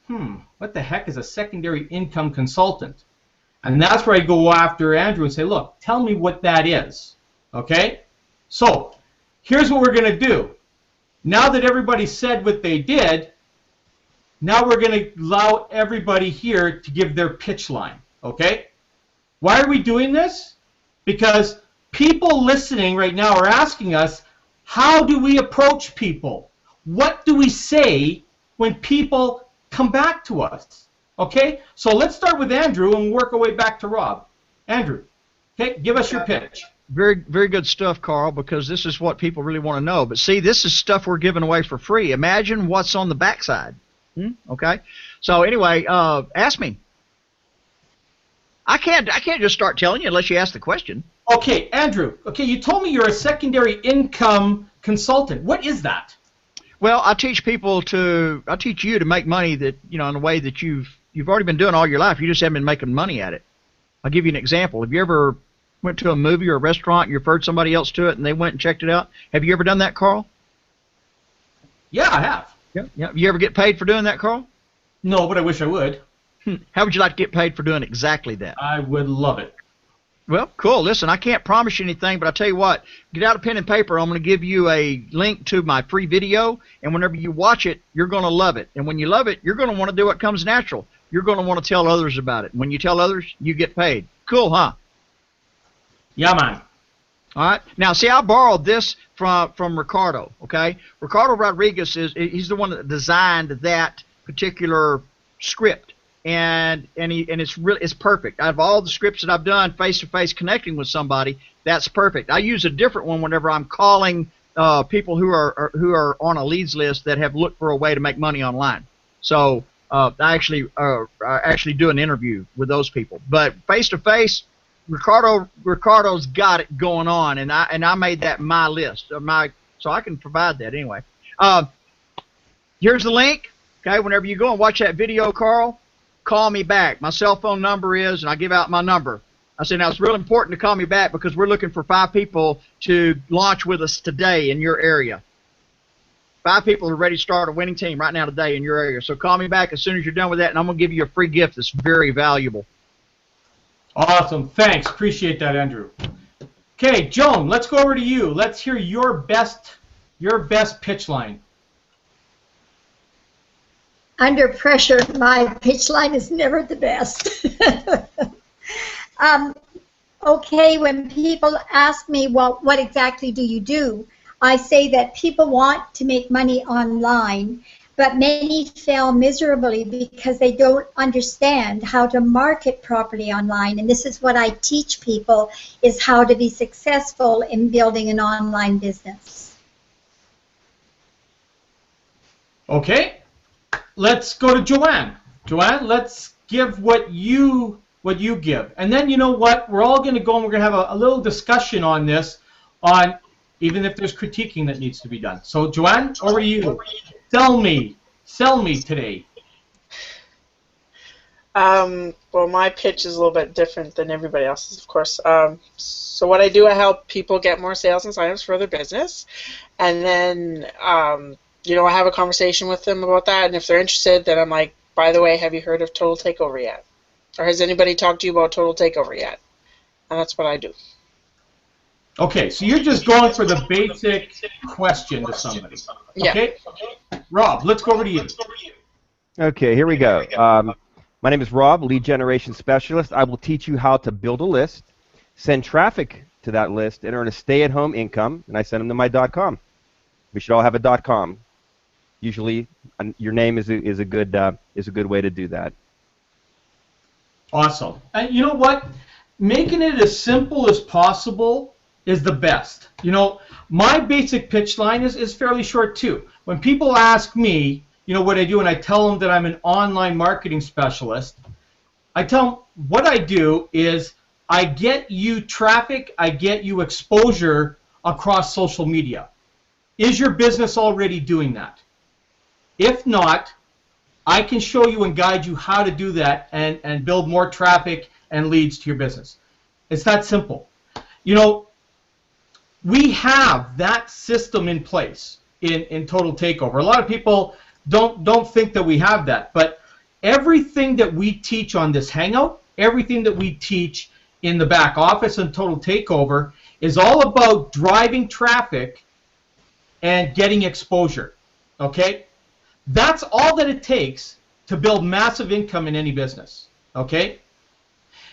what the heck is a secondary income consultant? And that's where I go after Andrew and say, look, tell me what that is, okay? So, here's what we're going to do. Now that everybody said what they did, now we're going to allow everybody here to give their pitch line, okay? Why are we doing this? Because people listening right now are asking us, how do we approach people? What do we say when people come back to us? Okay, so let's start with Andrew and work our way back to Rob. Andrew, okay, give us your pitch. Very, very good stuff, Carl, because this is what people really want to know. But see, this is stuff we're giving away for free. Imagine what's on the backside. Okay, so anyway, ask me. I can't just start telling you unless you ask the question. Okay, Andrew. Okay, you told me you're a secondary income consultant. What is that? Well, I teach you to make money that, in a way that you've already been doing all your life. You just haven't been making money at it. I'll give you an example. Have you ever went to a movie or a restaurant and you referred somebody else to it and they went and checked it out? Have you ever done that, Carl? Yeah, I have. Yeah. You ever get paid for doing that, Carl? No, but I wish I would. How would you like to get paid for doing exactly that? I would love it. Well, cool. Listen, I can't promise you anything, but I'll tell you what. Get out a pen and paper. I'm going to give you a link to my free video, and whenever you watch it, you're going to love it. And when you love it, you're going to want to do what comes natural. You're going to want to tell others about it. And when you tell others, you get paid. Cool, huh? Yeah, man. All right. Now, see, I borrowed this from Ricardo, okay? Ricardo Rodriguez, he's the one that designed that particular script. And it's perfect. Out of all the scripts that I've done face-to-face connecting with somebody, that's perfect. I use a different one whenever I'm calling people who are on a leads list that have looked for a way to make money online. So I actually do an interview with those people. But face-to-face, Ricardo's got it going on, and I made that my list so I can provide that anyway. Here's the link. Okay, whenever you go and watch that video, Carl, call me back. My cell phone number is, and I give out my number. I said, now it's real important to call me back because we're looking for 5 people to launch with us today in your area. 5 people are ready to start a winning team right now today in your area. So call me back as soon as you're done with that, and I'm going to give you a free gift that's very valuable. Awesome. Thanks. Appreciate that, Andrew. Okay, Joan, let's go over to you. Let's hear your best pitch line. Under pressure, my pitch line is never the best. Okay, when people ask me, well, what exactly do you do? I say that people want to make money online, but many fail miserably because they don't understand how to market properly online. And this is what I teach people, is how to be successful in building an online business. Okay. Let's go to Joanne. Joanne, let's give what you give. And then you know what? We're all going to go and we're going to have a little discussion on this, on even if there's critiquing that needs to be done. So Joanne, over to you. Sell me today. Well, my pitch is a little bit different than everybody else's, of course. So what I do, I help people get more sales and signups for their business, and then I have a conversation with them about that. And if they're interested, then I'm like, by the way, have you heard of Total Takeover yet? Or has anybody talked to you about Total Takeover yet? And that's what I do. Okay, so you're just going for the basic question to somebody. Yeah. Okay, Rob, let's go over to you. Okay, here we go. My name is Rob, lead generation specialist. I will teach you how to build a list, send traffic to that list, and earn a stay-at-home income. And I send them to my .com. We should all have a .com. Usually, your name is a good way to do that. Awesome. And you know what? Making it as simple as possible is the best. My basic pitch line is fairly short too. When people ask me, what I do, and I tell them that I'm an online marketing specialist, I tell them what I do is I get you traffic, I get you exposure across social media. Is your business already doing that? If not, I can show you and guide you how to do that and build more traffic and leads to your business. It's that simple. We have that system in place in Total Takeover. A lot of people don't think that we have that, but everything that we teach on this Hangout, everything that we teach in the back office and Total Takeover is all about driving traffic and getting exposure. Okay? That's all that it takes to build massive income in any business. Okay?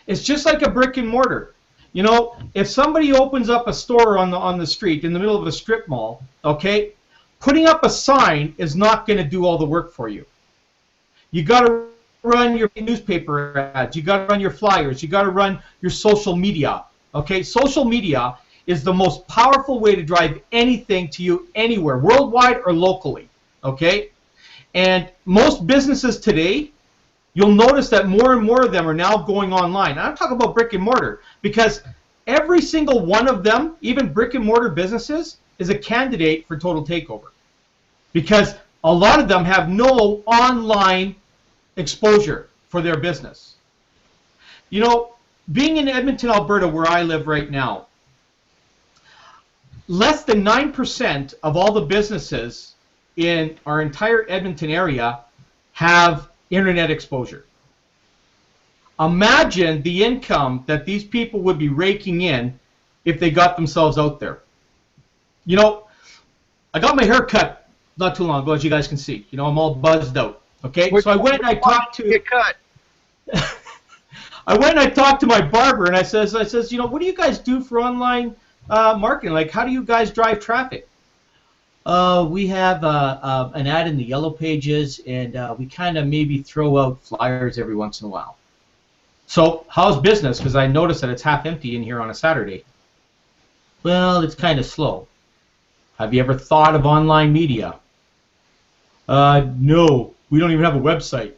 It's just like a brick and mortar. If somebody opens up a store on the street in the middle of a strip mall, okay, putting up a sign is not going to do all the work for you. You got to run your newspaper ads. You got to run your flyers. You got to run your social media. Okay, social media is the most powerful way to drive anything to you anywhere, worldwide or locally. Okay, and most businesses today, you'll notice that more and more of them are now going online. I'm talking about brick and mortar because every single one of them, even brick and mortar businesses, is a candidate for Total Takeover because a lot of them have no online exposure for their business. Being in Edmonton, Alberta, where I live right now, less than 9% of all the businesses in our entire Edmonton area have internet exposure. Imagine the income that these people would be raking in if they got themselves out there. I got my hair cut not too long ago, as you guys can see. I'm all buzzed out. Okay, so I went and I talked to. Get cut. I went and I talked to my barber, and I says, what do you guys do for online marketing? Like, how do you guys drive traffic? We have an ad in the Yellow Pages, and we kind of maybe throw out flyers every once in a while. So, how's business? Because I noticed that it's half empty in here on a Saturday. Well, it's kind of slow. Have you ever thought of online media? No, we don't even have a website.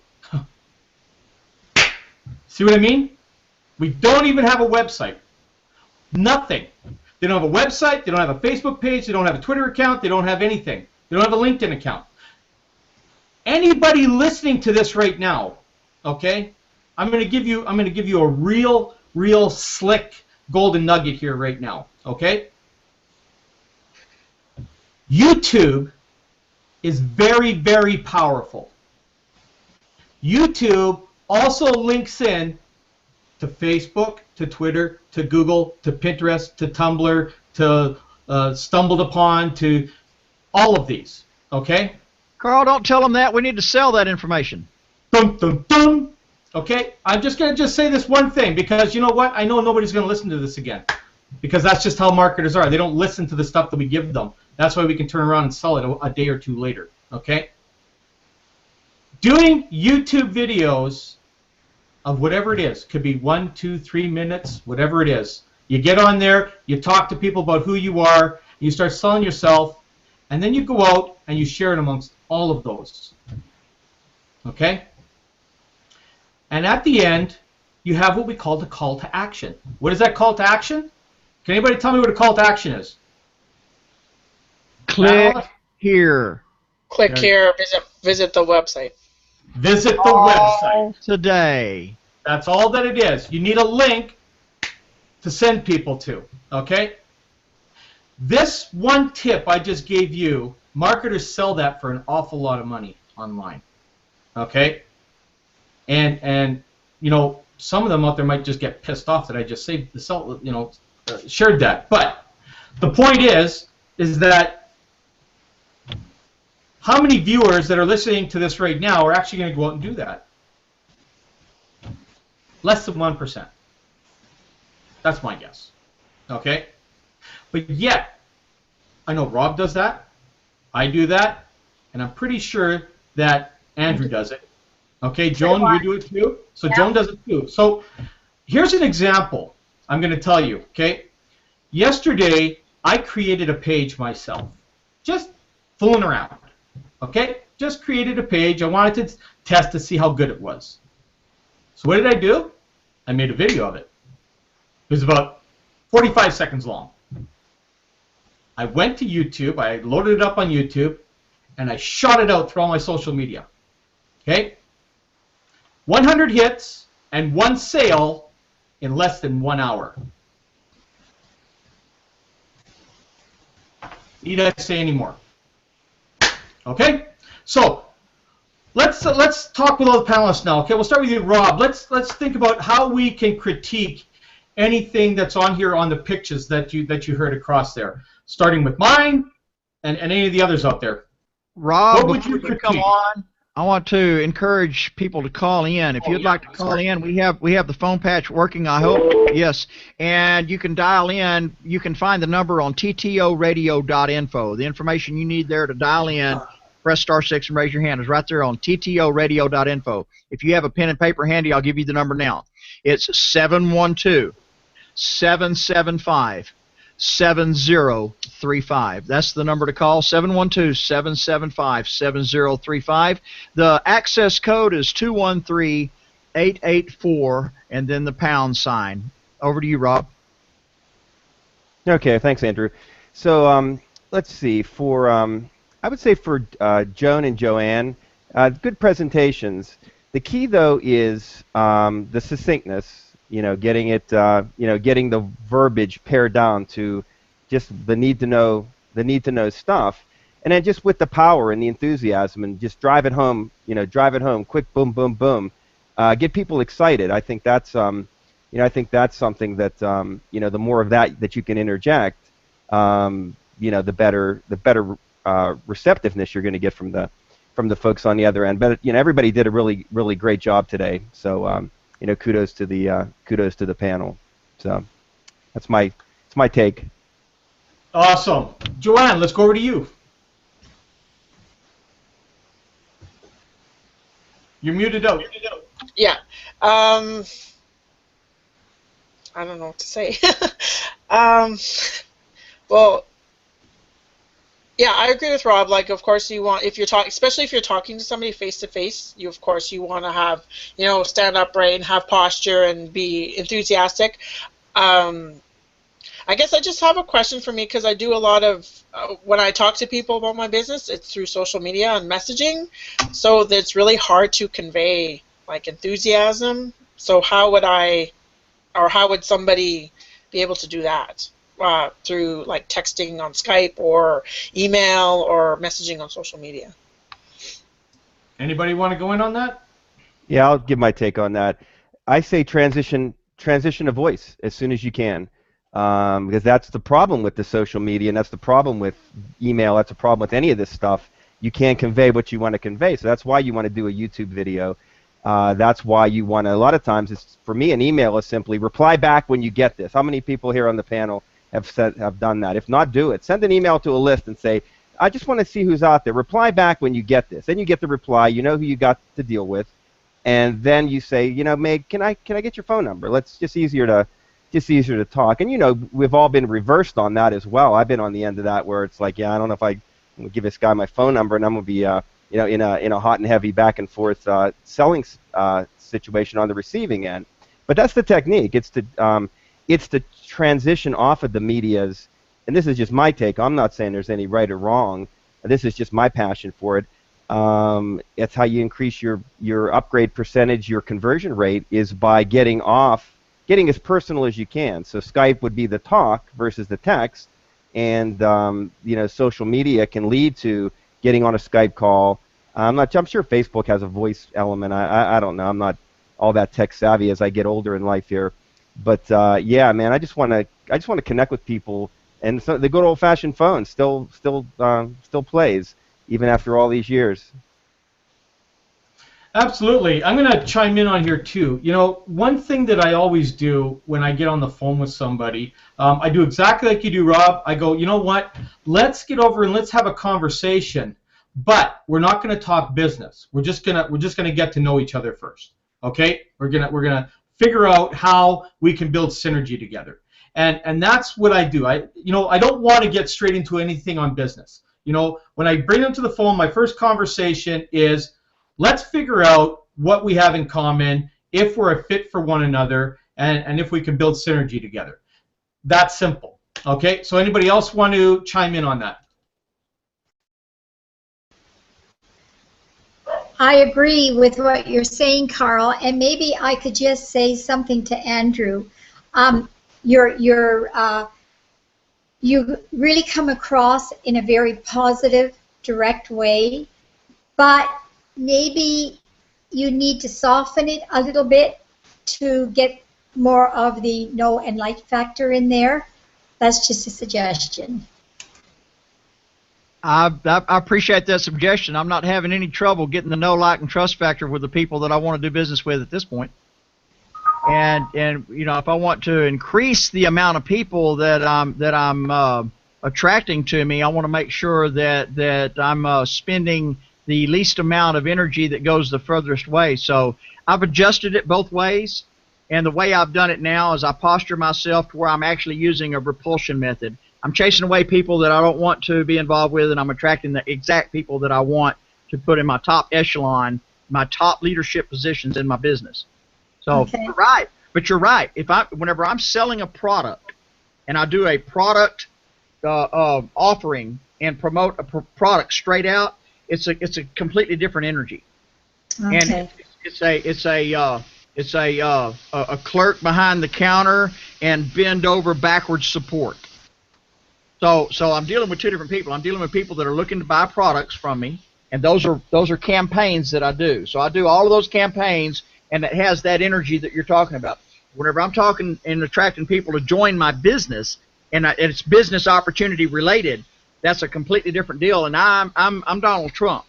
See what I mean? We don't even have a website. Nothing. They don't have a website, they don't have a Facebook page, they don't have a Twitter account, they don't have anything. They don't have a LinkedIn account. Anybody listening to this right now, okay? I'm going to give you a real slick golden nugget here right now, okay? YouTube is very, very powerful. YouTube also links in to Facebook, to Twitter, to Google, to Pinterest, to Tumblr, to Stumbled Upon, to all of these, okay? Carl, don't tell them that. We need to sell that information. Dum, dum, dum. Okay, I'm just going to say this one thing because you know what? I know nobody's going to listen to this again because that's just how marketers are. They don't listen to the stuff that we give them. That's why we can turn around and sell it a day or two later, okay? Doing YouTube videos of whatever it is, could be 1, 2, 3 minutes, whatever it is. You get on there, you talk to people about who you are, you start selling yourself, and then you go out and you share it amongst all of those. Okay? And at the end, you have what we call the call to action. What is that call to action? Can anybody tell me what a call to action is? Click here. Click here, visit the website. Visit the website. Today. That's all that it is. You need a link to send people to, okay? This one tip I just gave you, marketers sell that for an awful lot of money online, okay? And you know, some of them out there might just get pissed off that I just saved the shared that. But the point is that how many viewers that are listening to this right now are actually going to go out and do that? Less than 1%. That's my guess. Okay? But yet, I know Rob does that, I do that, and I'm pretty sure that Andrew does it. Okay, Joan, you do it too? So yeah. Joan does it too. So here's an example I'm going to tell you, okay? Yesterday, I created a page myself. Just fooling around, okay? Just created a page. I wanted to test to see how good it was. So what did I do? I made a video of it. It was about 45 seconds long. I went to YouTube, I loaded it up on YouTube, and I shot it out through all my social media. Okay? 100 hits and 1 sale in less than 1 hour. Need I say any more? Okay? So, let's talk with all the panelists now. Okay, we'll start with you, Rob. Let's think about how we can critique anything that's on here on the pictures that you heard across there, starting with mine and any of the others out there. Rob, what would you come on? I want to encourage people to call in. If you'd like to call in, we have the phone patch working, I hope. Yes. And you can dial in. You can find the number on ttoradio.info. The information you need there to dial in, press *6 and raise your hand, is right there on ttoradio.info. If you have a pen and paper handy, I'll give you the number now. It's 712-775-7035. That's the number to call, 712-775-7035. The access code is 213884, and then the #. Over to you, Rob. Okay, thanks, Andrew. So let's see. I would say for Joan and Joanne, good presentations. The key, though, is the succinctness. You know, getting it, getting the verbiage pared down to just the need to know stuff, and then just with the power and the enthusiasm, and just drive it home. Quick, boom, boom, boom. Get people excited. I think that's, something that, the more of that you can interject, the better receptiveness you're going to get from the folks on the other end. But everybody did a really, really great job today. So. Kudos to the panel. So that's my take. Awesome, Joanne. Let's go over to you. You're muted out. Yeah. I don't know what to say. Well. Yeah, I agree with Rob. Like, of course, you want, especially if you're talking to somebody face to face, you want to have, stand upright and have posture and be enthusiastic. I guess I just have a question for me, because I do a lot of when I talk to people about my business, it's through social media and messaging, so it's really hard to convey like enthusiasm. So how would somebody be able to do that? Through like texting on Skype or email or messaging on social media. Anybody want to go in on that? Yeah, I'll give my take on that. I say transition to voice as soon as you can, because that's the problem with the social media, and that's the problem with email. That's the problem with any of this stuff. You can't convey what you want to convey, so that's why you want to do a YouTube video. That's why you want to. A lot of times, for me, an email is simply reply back when you get this. How many people here on the panel have done that? If not, do it. Send an email to a list and say, I just want to see who's out there. Reply back when you get this. Then you get the reply. You know who you got to deal with, and then you say, Meg, can I get your phone number? Let's just easier to talk. And we've all been reversed on that as well. I've been on the end of that where it's like, I don't know if I'm gonna give this guy my phone number, and I'm gonna be in a hot and heavy back and forth selling situation on the receiving end. But that's the technique. It's to transition off of the media's, and this is just my take. I'm not saying there's any right or wrong. This is just my passion for it. That's how you increase your upgrade percentage, your conversion rate, is by getting as personal as you can. So Skype would be the talk versus the text, and social media can lead to getting on a Skype call. I'm sure Facebook has a voice element. I don't know. I'm not all that tech savvy as I get older in life here, but yeah, man, I just want to connect with people, and so the good old-fashioned phone still plays even after all these years. Absolutely. I'm going to chime in on here too. One thing that I always do when I get on the phone with somebody, I do exactly like you do, Rob. I go, you know what? Let's get over and let's have a conversation. But we're not going to talk business. We're just gonna get to know each other first. Okay? We're gonna figure out how we can build synergy together. And that's what I do. I don't want to get straight into anything on business. When I bring them to the phone, my first conversation is, let's figure out what we have in common, if we're a fit for one another, and if we can build synergy together. That's simple. Okay? So anybody else want to chime in on that? I agree with what you're saying, Carl, and maybe I could just say something to Andrew. You really come across in a very positive, direct way, but maybe you need to soften it a little bit to get more of the know and like factor in there. That's just a suggestion. I appreciate that suggestion. I'm not having any trouble getting the know, like, and trust factor with the people that I want to do business with at this point. And if I want to increase the amount of people that I'm attracting to me, I want to make sure that I'm spending the least amount of energy that goes the furthest way. So I've adjusted it both ways, and the way I've done it now is I posture myself to where I'm actually using a repulsion method. I'm chasing away people that I don't want to be involved with, and I'm attracting the exact people that I want to put in my top echelon, my top leadership positions in my business. So Okay. You're right, but you're right. Whenever I'm selling a product, and I do a product offering and promote a product straight out, it's a completely different energy. Okay. And it's a clerk behind the counter and bend over backwards support. So I'm dealing with two different people. I'm dealing with people that are looking to buy products from me, and those are campaigns that I do. So I do all of those campaigns, and it has that energy that you're talking about. Whenever I'm talking and attracting people to join my business, and it's business opportunity related, that's a completely different deal. And I'm Donald Trump.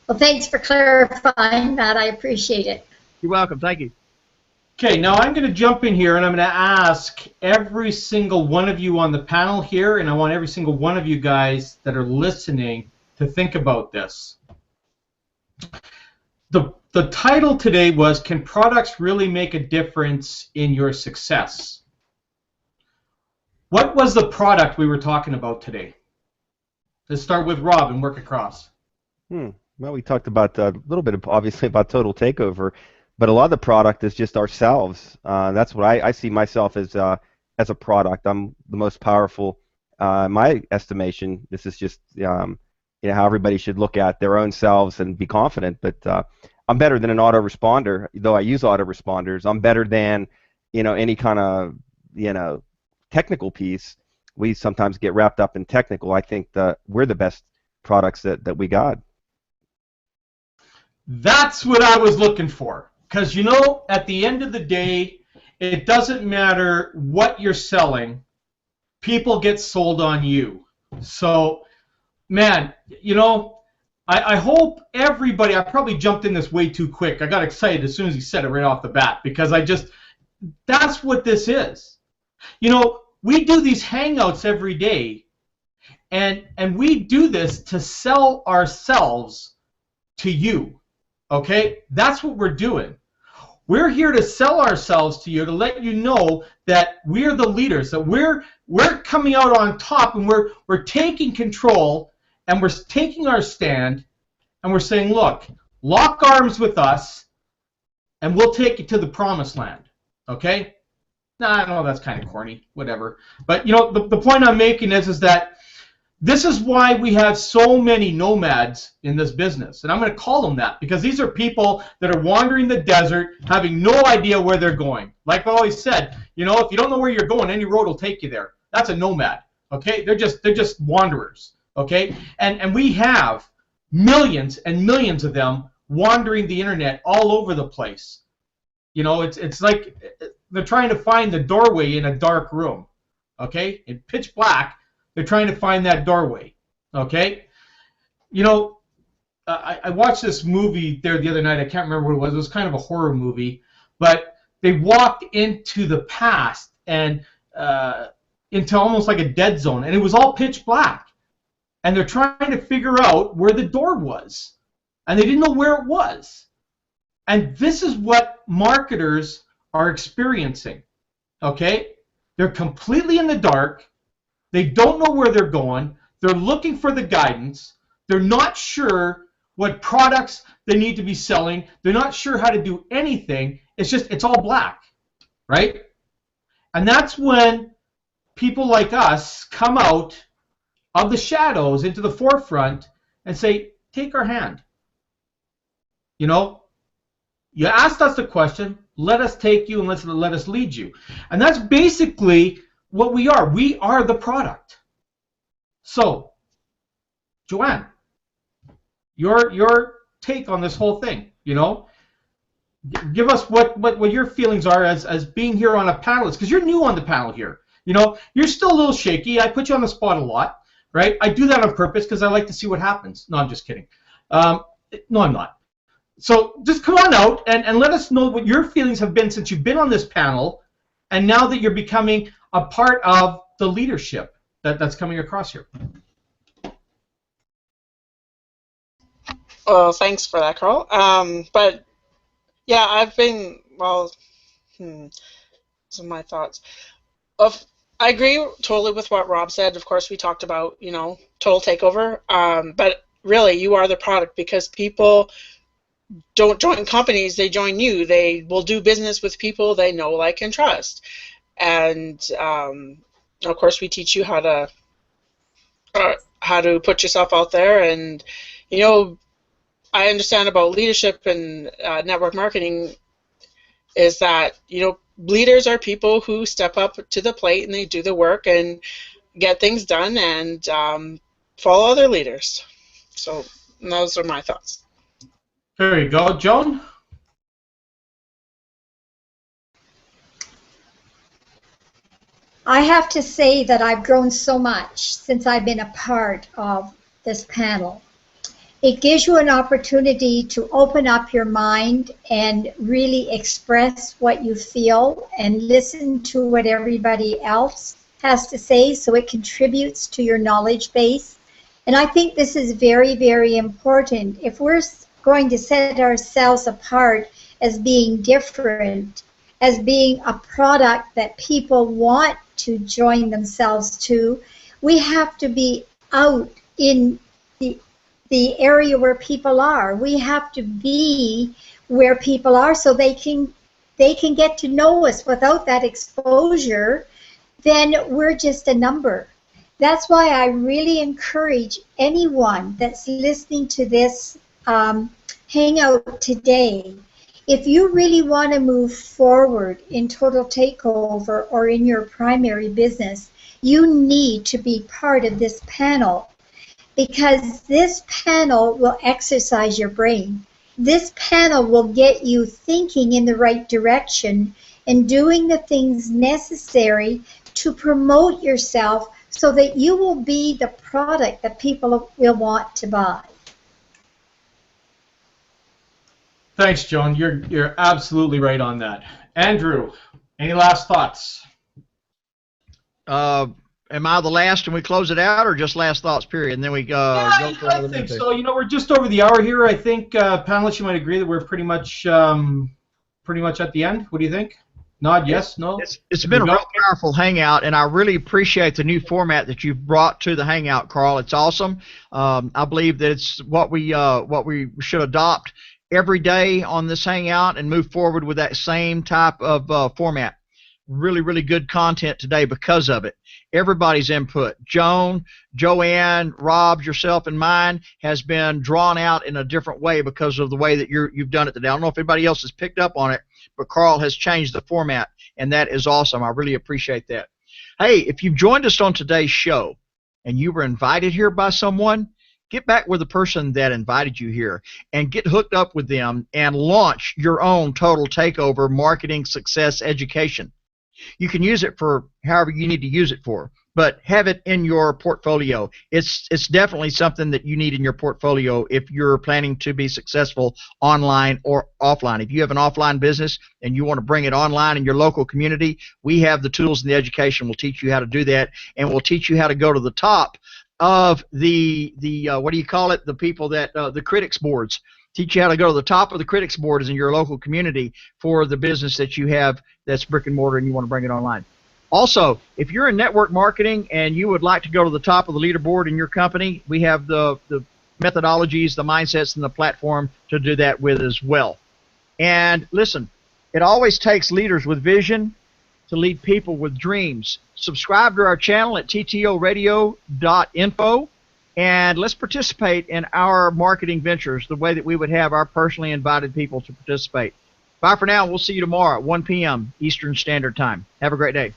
Well, thanks for clarifying that. I appreciate it. You're welcome. Thank you. Okay, now I'm going to jump in here and I'm going to ask every single one of you on the panel here, and I want every single one of you guys that are listening to think about this. The title today was, can products really make a difference in your success? What was the product we were talking about today? Let's start with Rob and work across. Well, we talked about a little bit, obviously, about Total Takeover. But a lot of the product is just ourselves. That's what I see myself as a product. I'm the most powerful, in my estimation. This is just how everybody should look at their own selves and be confident. But I'm better than an autoresponder, though I use autoresponders. I'm better than any kind of technical piece. We sometimes get wrapped up in technical. I think that we're the best products that we got. That's what I was looking for. Because, at the end of the day, it doesn't matter what you're selling. People get sold on you. So, man, I hope everybody, I probably jumped in this way too quick. I got excited as soon as he said it right off the bat because that's what this is. We do these hangouts every day, and we do this to sell ourselves to you. Okay, that's what we're doing. We're here to sell ourselves to you, to let you know that we're the leaders, that we're coming out on top, and we're taking control, and we're taking our stand, and we're saying, look, lock arms with us, and we'll take you to the promised land. Okay? Nah, I know that's kind of corny, whatever. But the point I'm making is that This is why we have so many nomads in this business, and I'm going to call them that because these are people that are wandering the desert, having no idea where they're going. Like I always said, you know, if you don't know where you're going, any road will take you there. That's a nomad. Okay, they're just wanderers. Okay, and we have millions and millions of them wandering the internet all over the place. You know, it's like they're trying to find the doorway in a dark room. Okay, in pitch black. They're trying to find that doorway, okay? You know, I watched this movie there the other night. I can't remember what it was. It was kind of a horror movie, but they walked into the past and into almost like a dead zone, and it was all pitch black. And they're trying to figure out where the door was, and they didn't know where it was. And this is what marketers are experiencing, okay? They're completely in the dark. They don't know where they're going. They're looking for the guidance. They're not sure what products they need to be selling. They're not sure how to do anything. It's all black, right? And that's when people like us come out of the shadows into the forefront and say, take our hand. You know, you asked us the question, let us take you and let us lead you. And that's basically what we are. We are the product. So, Joanne, your take on this whole thing, you know, give us what your feelings are as being here on a panelist, because you're new on the panel here. You know, you're still a little shaky. I put you on the spot a lot, right? I do that on purpose because I like to see what happens. No, I'm just kidding. No, I'm not. So just come on out and let us know what your feelings have been since you've been on this panel, and now that you're becoming a part of the leadership that's coming across here. Well, thanks for that, Carl. But yeah, I've been, well, some of my thoughts. I agree totally with what Rob said. Of course, we talked about, you know, total takeover. But really, you are the product, because people don't join companies, they join you. They will do business with people they know, like, and trust. And of course, we teach you how to put yourself out there. And you know, I understand about leadership and network marketing is that, you know, leaders are people who step up to the plate and they do the work and get things done and follow other leaders. So those are my thoughts. There you go, Joan. I have to say that I've grown so much since I've been a part of this panel. It gives you an opportunity to open up your mind and really express what you feel and listen to what everybody else has to say, so it contributes to your knowledge base. And I think this is very, very important. If we're going to set ourselves apart as being different, as being a product that people want to join themselves to, we have to be out in the area where people are. We have to be where people are so they can get to know us. Without that exposure, then we're just a number. That's why I really encourage anyone that's listening to this hangout today, if you really want to move forward in Total Takeover or in your primary business, you need to be part of this panel, because this panel will exercise your brain. This panel will get you thinking in the right direction and doing the things necessary to promote yourself so that you will be the product that people will want to buy. Thanks, Joan. You're absolutely right on that. Andrew, any last thoughts? Am I the last and we close it out, or just last thoughts, period, and then we go for I another think minute? so. You know, we're just over the hour here. I think, panelists, you might agree that we're pretty much at the end. What do you think? Nod, yes, no? It's been a real powerful hangout, and I really appreciate the new format that you've brought to the hangout, Carl. It's awesome. I believe that it's what we should adopt every day on this hangout and move forward with that same type of format. really, really good content today because of it. Everybody's input, Joan, Joanne, Rob, yourself, and mine, has been drawn out in a different way because of the way that you've done it today. I don't know if anybody else has picked up on it, but Carl has changed the format, and that is awesome. I really appreciate that. Hey, if you've joined us on today's show and you were invited here by someone, get back with the person that invited you here and get hooked up with them and launch your own Total Takeover marketing success education. You can use it for however you need to use it for, but have it in your portfolio. It's definitely something that you need in your portfolio if you're planning to be successful online or offline. If you have an offline business and you want to bring it online in your local community, we have the tools and the education. We'll teach you how to do that, and we'll teach you how to go to the top of the what do you call it? The people that the critics boards. Teach you how to go to the top of the critics boards in your local community for the business that you have that's brick and mortar and you want to bring it online. Also, if you're in network marketing and you would like to go to the top of the leaderboard in your company, we have the methodologies, the mindsets, and the platform to do that with as well. And listen, it always takes leaders with vision to lead people with dreams. Subscribe to our channel at ttoradio.info. And let's participate in our marketing ventures the way that we would have our personally invited people to participate. Bye for now. We'll see you tomorrow at 1 p.m. Eastern Standard Time. Have a great day.